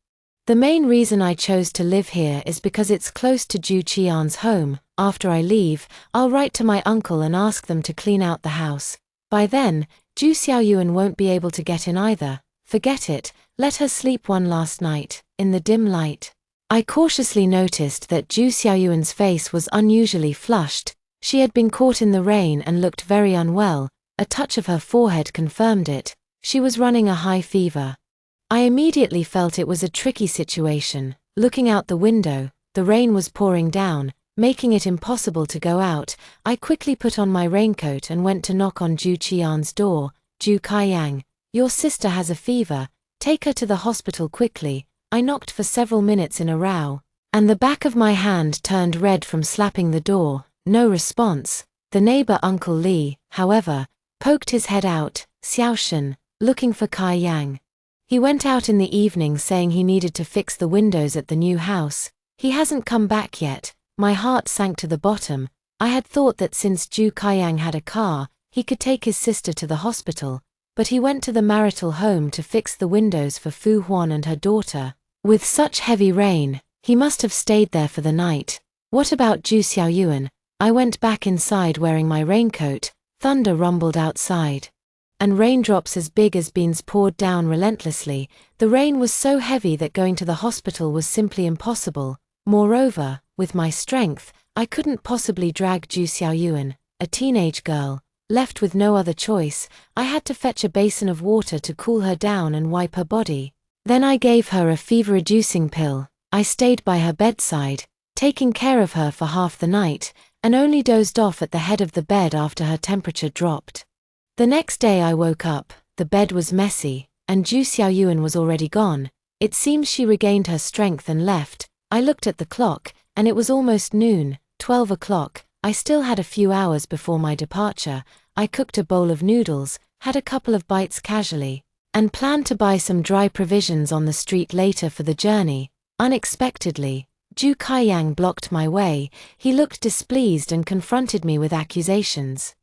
The main reason I chose to live here is because it's close to Zhu Qian's home. After I leave, I'll write to my uncle and ask them to clean out the house. By then, Zhu Xiaoyuan won't be able to get in either. Forget it, let her sleep one last night." In the dim light, I cautiously noticed that Zhu Xiaoyuan's face was unusually flushed. She had been caught in the rain and looked very unwell. A touch of her forehead confirmed it. She was running a high fever. I immediately felt it was a tricky situation. Looking out the window, the rain was pouring down, making it impossible to go out. I quickly put on my raincoat and went to knock on Zhu Qian's door. "Zhu Kaiyang, your sister has a fever. Take her to the hospital quickly." I knocked for several minutes in a row, and the back of my hand turned red from slapping the door. No response. The neighbor Uncle Li, however, poked his head out. "Xiaoshen, looking for Kaiyang." He went out in the evening saying he needed to fix the windows at the new house. He hasn't come back yet. My heart sank to the bottom. I had thought that since Zhu Kaiyang had a car, he could take his sister to the hospital, but he went to the marital home to fix the windows for Fu Huan and her daughter. With such heavy rain, he must have stayed there for the night. What about Zhu Xiaoyuan? I went back inside wearing my raincoat. Thunder rumbled outside, and raindrops as big as beans poured down relentlessly. The rain was so heavy that going to the hospital was simply impossible. Moreover, with my strength, I couldn't possibly drag Zhu Xiaoyuan, a teenage girl. Left with no other choice, I had to fetch a basin of water to cool her down and wipe her body. Then I gave her a fever-reducing pill. I stayed by her bedside, taking care of her for half the night, and only dozed off at the head of the bed after her temperature dropped. The next day I woke up, the bed was messy, and Ju Xiaoyuan was already gone. It seems she regained her strength and left. I looked at the clock, and it was almost noon, 12 o'clock. I still had a few hours before my departure. I cooked a bowl of noodles, had a couple of bites casually, and planned to buy some dry provisions on the street later for the journey. Unexpectedly, Zhu Kaiyang blocked my way. He looked displeased and confronted me with accusations.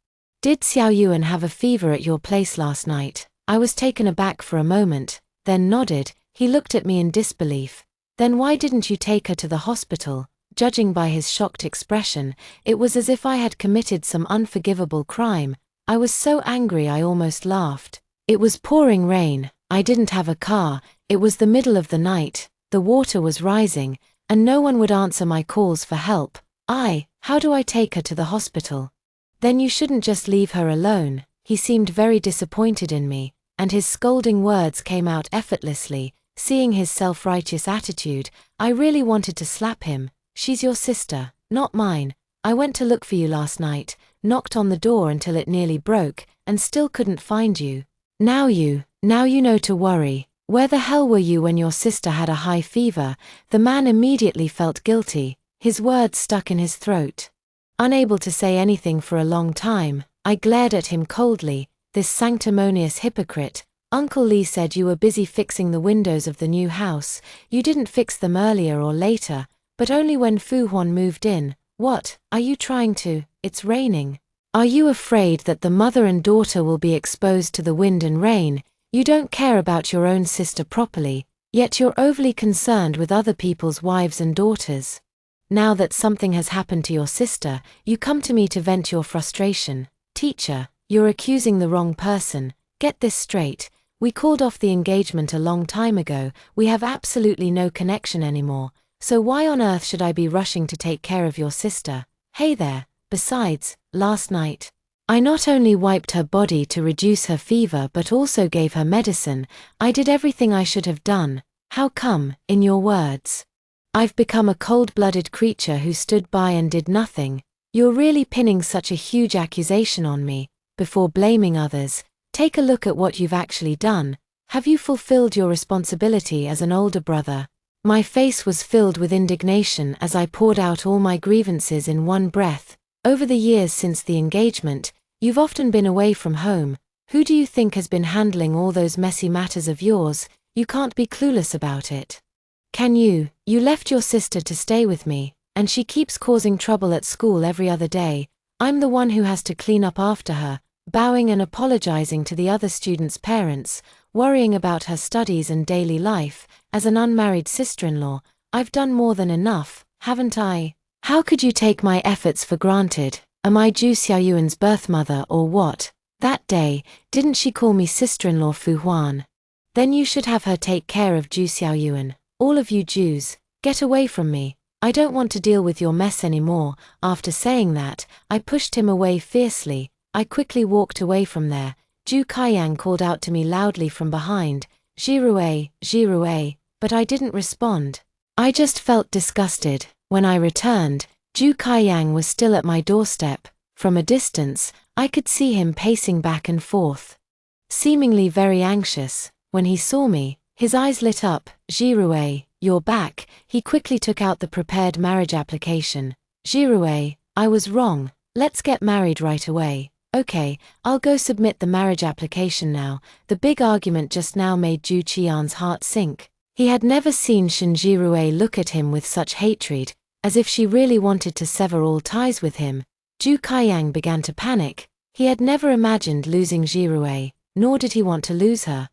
Did Xiaoyuan have a fever at your place last night? I was taken aback for a moment, then nodded. He looked at me in disbelief. Then why didn't you take her to the hospital? Judging by his shocked expression, it was as if I had committed some unforgivable crime. I was so angry I almost laughed. It was pouring rain, I didn't have a car, it was the middle of the night, the water was rising, and no one would answer my calls for help. How do I take her to the hospital? Then you shouldn't just leave her alone. He seemed very disappointed in me, and his scolding words came out effortlessly. Seeing his self-righteous attitude, I really wanted to slap him. She's your sister, not mine. I went to look for you last night, knocked on the door until it nearly broke, and still couldn't find you. Now you know to worry. Where the hell were you when your sister had a high fever? The man immediately felt guilty, his words stuck in his throat. Unable to say anything for a long time, I glared at him coldly. This sanctimonious hypocrite. Uncle Lee said you were busy fixing the windows of the new house. You didn't fix them earlier or later, but only when Fu Huan moved in. What are you trying to? It's raining. Are you afraid that the mother and daughter will be exposed to the wind and rain? You don't care about your own sister properly, yet you're overly concerned with other people's wives and daughters. Now that something has happened to your sister, you come to me to vent your frustration. Teacher, you're accusing the wrong person. Get this straight. We called off the engagement a long time ago. We have absolutely no connection anymore. So why on earth should I be rushing to take care of your sister? Hey there. Besides, last night, I not only wiped her body to reduce her fever but also gave her medicine. I did everything I should have done. How come, in your words, I've become a cold-blooded creature who stood by and did nothing? You're really pinning such a huge accusation on me. Before blaming others, take a look at what you've actually done. Have you fulfilled your responsibility as an older brother? My face was filled with indignation as I poured out all my grievances in one breath. Over the years since the engagement, you've often been away from home. Who do you think has been handling all those messy matters of yours? You can't be clueless about it. Can you? You left your sister to stay with me, and she keeps causing trouble at school every other day. I'm the one who has to clean up after her, bowing and apologizing to the other students' parents, worrying about her studies and daily life. As an unmarried sister-in-law, I've done more than enough, haven't I? How could you take my efforts for granted? Am I Zhu Xiaoyuan's birth mother or what? That day, didn't she call me sister-in-law Fu Huan? Then you should have her take care of Zhu Xiaoyuan. All of you Jews, get away from me. I don't want to deal with your mess anymore. After saying that, I pushed him away fiercely. I quickly walked away from there. Zhu Kaiyang called out to me loudly from behind, Jirue, Jirue, but I didn't respond. I just felt disgusted. When I returned, Zhu Kaiyang was still at my doorstep. From a distance, I could see him pacing back and forth, seemingly very anxious. When he saw me, his eyes lit up. Jirue, you're back. He quickly took out the prepared marriage application. Jirue, I was wrong. Let's get married right away. Okay, I'll go submit the marriage application now. The big argument just now made Zhu Qian's heart sink. He had never seen Shen Jirue look at him with such hatred, as if she really wanted to sever all ties with him. Zhu Kaiyang began to panic. He had never imagined losing Jirue, nor did he want to lose her.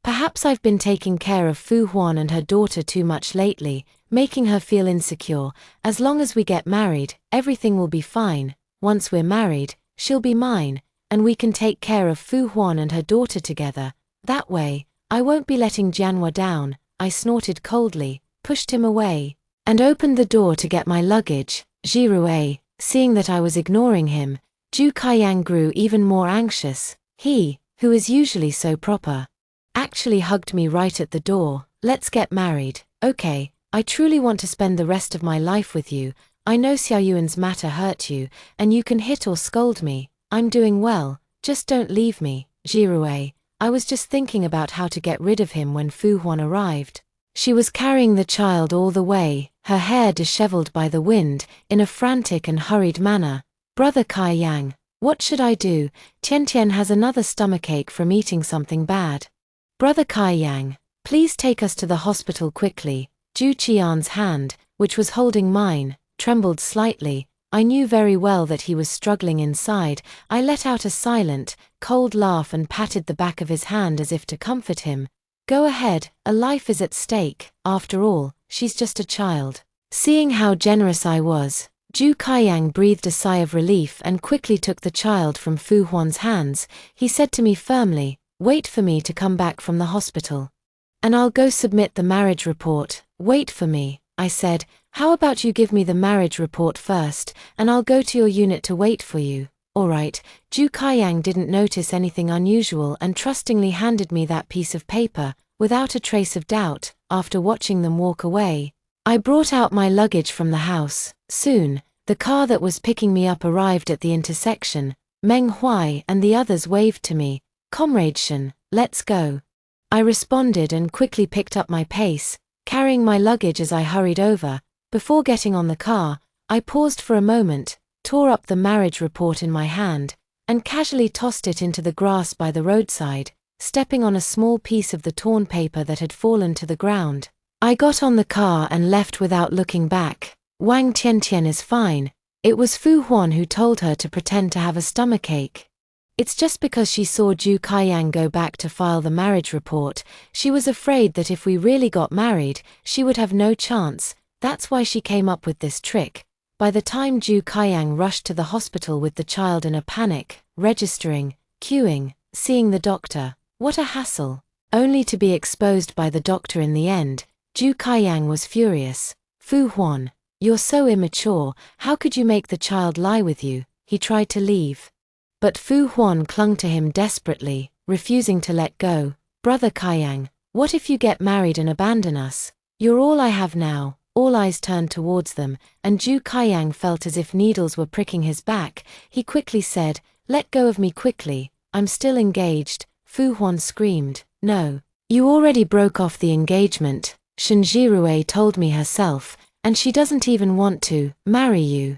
Perhaps I've been taking care of Fu Huan and her daughter too much lately, making her feel insecure. As long as we get married, everything will be fine. Once we're married, she'll be mine, and we can take care of Fu Huan and her daughter together. That way, I won't be letting Jianhua down. I snorted coldly, pushed him away, and opened the door to get my luggage. Jirue, seeing that I was ignoring him, Zhu Kaiyang grew even more anxious. He, who is usually so proper, actually hugged me right at the door. Let's get married. Okay, I truly want to spend the rest of my life with you. I know Xiaoyuan's matter hurt you, and you can hit or scold me. I'm doing well, just don't leave me, Jirue. I was just thinking about how to get rid of him when Fu Huan arrived. She was carrying the child all the way, her hair disheveled by the wind, in a frantic and hurried manner. Brother Kai Yang, what should I do? Tian Tian has another stomachache from eating something bad. Brother Kai Yang, please take us to the hospital quickly. Zhu Qian's hand, which was holding mine, trembled slightly. I knew very well that he was struggling inside. I let out a silent, cold laugh and patted the back of his hand as if to comfort him. Go ahead, a life is at stake. After all, she's just a child. Seeing how generous I was, Zhu Kaiyang breathed a sigh of relief and quickly took the child from Fu Huan's hands. He said to me firmly, wait for me to come back from the hospital. And I'll go submit the marriage report. Wait for me, I said. How about you give me the marriage report first, and I'll go to your unit to wait for you. All right. Zhu Kaiyang didn't notice anything unusual and trustingly handed me that piece of paper, without a trace of doubt. After watching them walk away, I brought out my luggage from the house. Soon, the car that was picking me up arrived at the intersection. Meng Huai and the others waved to me. Comrade Shen, let's go. I responded and quickly picked up my pace, carrying my luggage as I hurried over. Before getting on the car, I paused for a moment, tore up the marriage report in my hand, and casually tossed it into the grass by the roadside, stepping on a small piece of the torn paper that had fallen to the ground. I got on the car and left without looking back. Wang Tiantian is fine. It was Fu Huan who told her to pretend to have a stomachache. It's just because she saw Zhu Kaiyang go back to file the marriage report. She was afraid that if we really got married, she would have no chance. That's why she came up with this trick. By the time Zhu Kaiyang rushed to the hospital with the child in a panic, registering, queuing, seeing the doctor, what a hassle. Only to be exposed by the doctor in the end. Zhu Kaiyang was furious. Fu Huan, you're so immature, how could you make the child lie with you? He tried to leave. But Fu Huan clung to him desperately, refusing to let go. Brother Kaiyang, what if you get married and abandon us? You're all I have now. All eyes turned towards them, and Zhu Kaiyang felt as if needles were pricking his back. He quickly said, let go of me quickly, I'm still engaged. Fu Huan screamed, no. You already broke off the engagement, Shen Jirue told me herself, and she doesn't even want to marry you.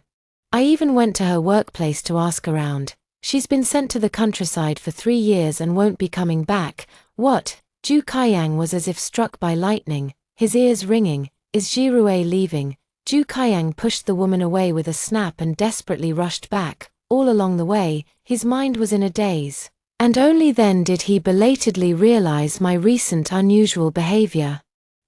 I even went to her workplace to ask around. She's been sent to the countryside for 3 years and won't be coming back. What? Zhu Kaiyang was as if struck by lightning, his ears ringing. Is Jirue leaving? Zhu Kaiyang pushed the woman away with a snap and desperately rushed back. All along the way, his mind was in a daze. And only then did he belatedly realize my recent unusual behavior.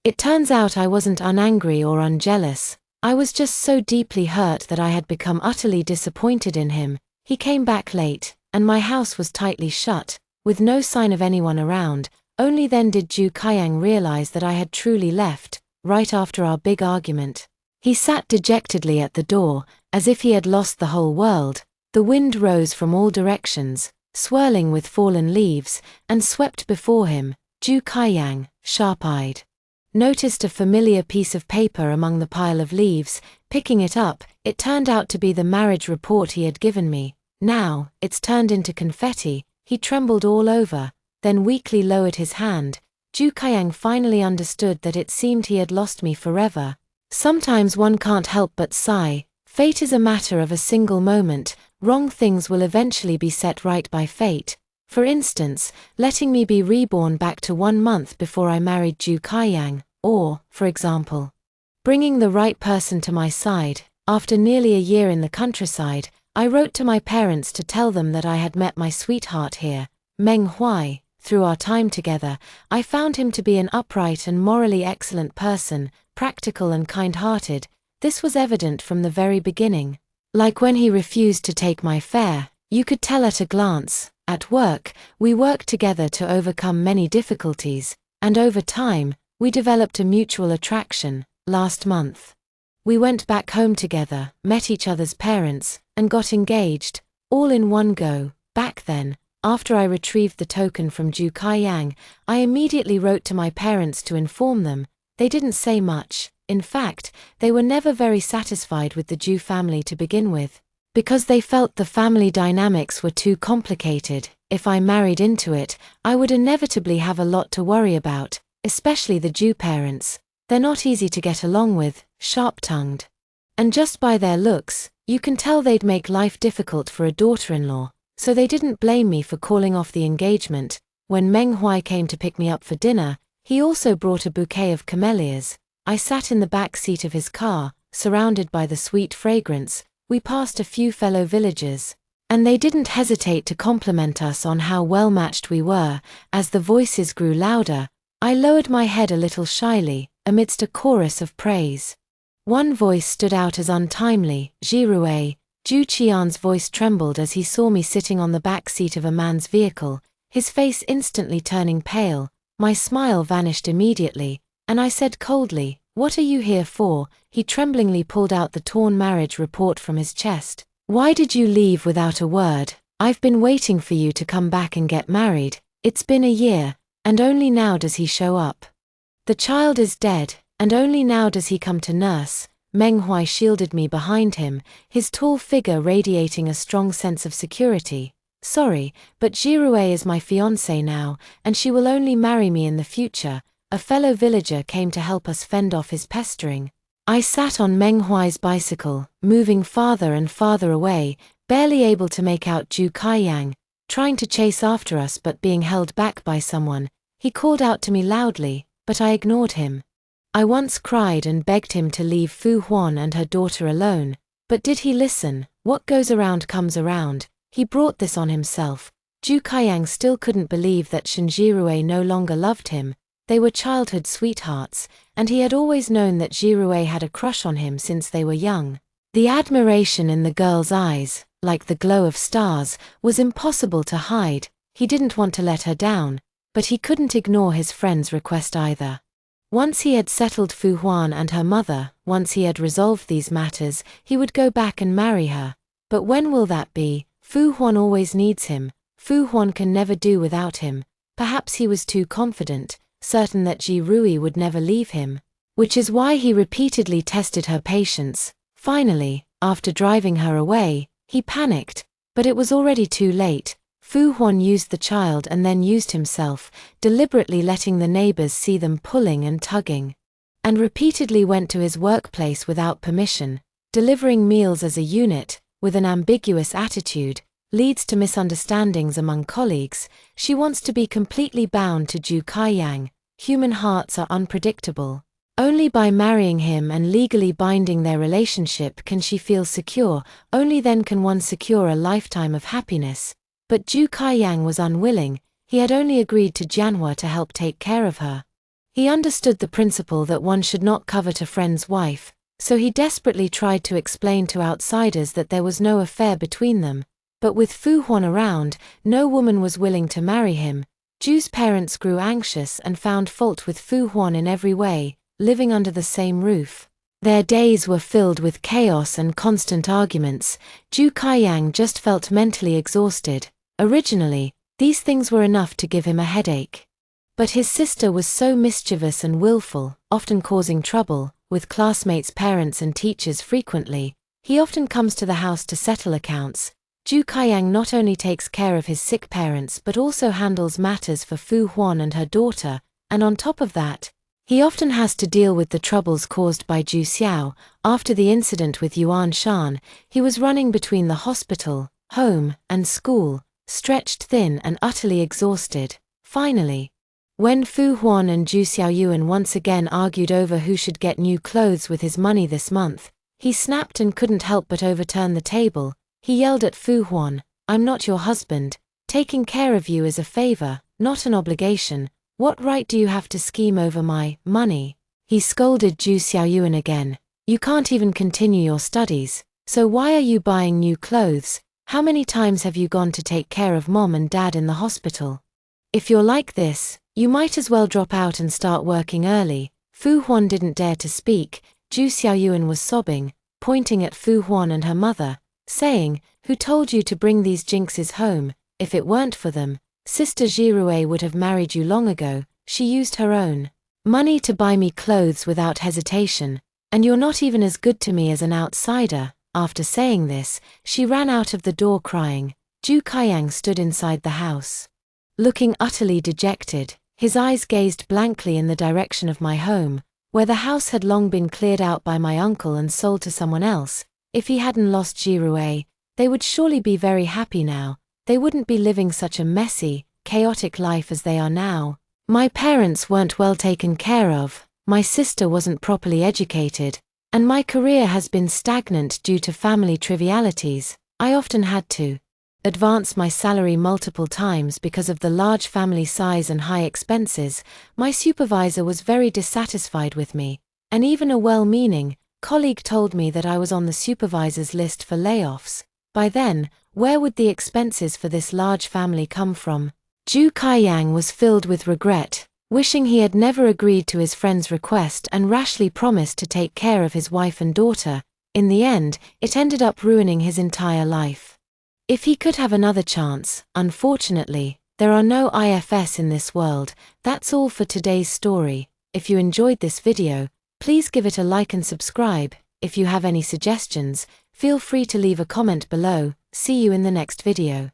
It turns out I wasn't unangry or unjealous. I was just so deeply hurt that I had become utterly disappointed in him. He came back late, and my house was tightly shut, with no sign of anyone around. Only then did Zhu Kaiyang realize that I had truly left. Right after our big argument. He sat dejectedly at the door, as if he had lost the whole world. The wind rose from all directions, swirling with fallen leaves, and swept before him. Zhu Kaiyang, sharp-eyed, noticed a familiar piece of paper among the pile of leaves. Picking it up, it turned out to be the marriage report he had given me. Now, it's turned into confetti. He trembled all over, then weakly lowered his hand. Zhu Kaiyang finally understood that it seemed he had lost me forever. Sometimes one can't help but sigh. Fate is a matter of a single moment. Wrong things will eventually be set right by fate. For instance, letting me be reborn back to 1 month before I married Zhu Kaiyang. Or, for example, bringing the right person to my side. After nearly a year in the countryside, I wrote to my parents to tell them that I had met my sweetheart here, Meng Huai. Through our time together, I found him to be an upright and morally excellent person, practical and kind-hearted. This was evident from the very beginning. Like when he refused to take my fare, you could tell at a glance. At work, we worked together to overcome many difficulties, and over time, we developed a mutual attraction. Last month, we went back home together, met each other's parents, and got engaged, all in one go. Back then, after I retrieved the token from Zhu Kaiyang, I immediately wrote to my parents to inform them. They didn't say much. In fact, they were never very satisfied with the Ju family to begin with. Because they felt the family dynamics were too complicated, if I married into it, I would inevitably have a lot to worry about, especially the Ju parents. They're not easy to get along with, sharp-tongued. And just by their looks, you can tell they'd make life difficult for a daughter-in-law, so they didn't blame me for calling off the engagement. When Meng Huai came to pick me up for dinner, he also brought a bouquet of camellias. I sat in the back seat of his car, surrounded by the sweet fragrance. We passed a few fellow villagers, and they didn't hesitate to compliment us on how well-matched we were. As the voices grew louder, I lowered my head a little shyly, amidst a chorus of praise. One voice stood out as untimely, Jirue. Ju Qian's voice trembled as he saw me sitting on the back seat of a man's vehicle, his face instantly turning pale. My smile vanished immediately, and I said coldly, "What are you here for?" He tremblingly pulled out the torn marriage report from his chest. "Why did you leave without a word? I've been waiting for you to come back and get married. It's been a year, and only now does he show up. The child is dead, and only now does he come to nurse." Meng Huai shielded me behind him, his tall figure radiating a strong sense of security. "Sorry, but Jirue is my fiancée now, and she will only marry me in the future." A fellow villager came to help us fend off his pestering. I sat on Meng Huai's bicycle, moving farther and farther away, barely able to make out Ju Kaiyang, trying to chase after us but being held back by someone. He called out to me loudly, but I ignored him. I once cried and begged him to leave Fu Huan and her daughter alone, but did he listen? What goes around comes around. He brought this on himself. Ju Kaiyang still couldn't believe that Shinjirue no longer loved him. They were childhood sweethearts, and he had always known that Jirue had a crush on him since they were young. The admiration in the girl's eyes, like the glow of stars, was impossible to hide. He didn't want to let her down, but he couldn't ignore his friend's request either. Once he had settled Fu Huan and her mother, once he had resolved these matters, he would go back and marry her. But when will that be? Fu Huan always needs him. Fu Huan can never do without him. Perhaps he was too confident, certain that Ji Rui would never leave him, which is why he repeatedly tested her patience. Finally, after driving her away, he panicked, but it was already too late. Fu Huan used the child and then used himself, deliberately letting the neighbors see them pulling and tugging, and repeatedly went to his workplace without permission, delivering meals as a unit, with an ambiguous attitude, leads to misunderstandings among colleagues. She wants to be completely bound to Ju Kaiyang. Human hearts are unpredictable. Only by marrying him and legally binding their relationship can she feel secure. Only then can one secure a lifetime of happiness. But Ju Kaiyang was unwilling. He had only agreed to Jianhua to help take care of her. He understood the principle that one should not covet a friend's wife, so he desperately tried to explain to outsiders that there was no affair between them. But with Fu Huan around, no woman was willing to marry him. Ju's parents grew anxious and found fault with Fu Huan in every way, living under the same roof. Their days were filled with chaos and constant arguments. Ju Kaiyang just felt mentally exhausted. Originally, these things were enough to give him a headache. But his sister was so mischievous and willful, often causing trouble, with classmates' parents and teachers frequently. He often comes to the house to settle accounts. Ju Kaiyang not only takes care of his sick parents but also handles matters for Fu Huan and her daughter, and on top of that, he often has to deal with the troubles caused by Ju Xiao. After the incident with Yuan Shan, he was running between the hospital, home, and school, stretched thin and utterly exhausted. Finally, when Fu Huan and Ju Xiaoyuan once again argued over who should get new clothes with his money this month, he snapped and couldn't help but overturn the table. He yelled at Fu Huan, "I'm not your husband. Taking care of you is a favor, not an obligation. What right do you have to scheme over my money?" He scolded Ju Xiaoyuan again. "You can't even continue your studies, so why are you buying new clothes? How many times have you gone to take care of mom and dad in the hospital? If you're like this, you might as well drop out and start working early." Fu Huan didn't dare to speak. Ju Xiaoyuan was sobbing, pointing at Fu Huan and her mother, saying, "Who told you to bring these jinxes home? If it weren't for them, Sister Jirue would have married you long ago." She used her own money to buy me clothes without hesitation, and you're not even as good to me as an outsider." After saying this, she ran out of the door crying. Zhu Kaiyang stood inside the house, looking utterly dejected. His eyes gazed blankly in the direction of my home, where the house had long been cleared out by my uncle and sold to someone else. If he hadn't lost Jirue, they would surely be very happy now. They wouldn't be living such a messy, chaotic life as they are now. My parents weren't well taken care of, my sister wasn't properly educated, and my career has been stagnant due to family trivialities. I often had to advance my salary multiple times because of the large family size and high expenses. My supervisor was very dissatisfied with me, and even a well-meaning colleague told me that I was on the supervisor's list for layoffs. By then, where would the expenses for this large family come from? Zhu Kaiyang was filled with regret, wishing he had never agreed to his friend's request and rashly promised to take care of his wife and daughter. In the end, it ended up ruining his entire life. If he could have another chance, unfortunately, there are no IFS in this world. That's all for today's story. If you enjoyed this video, please give it a like and subscribe. If you have any suggestions, feel free to leave a comment below. See you in the next video.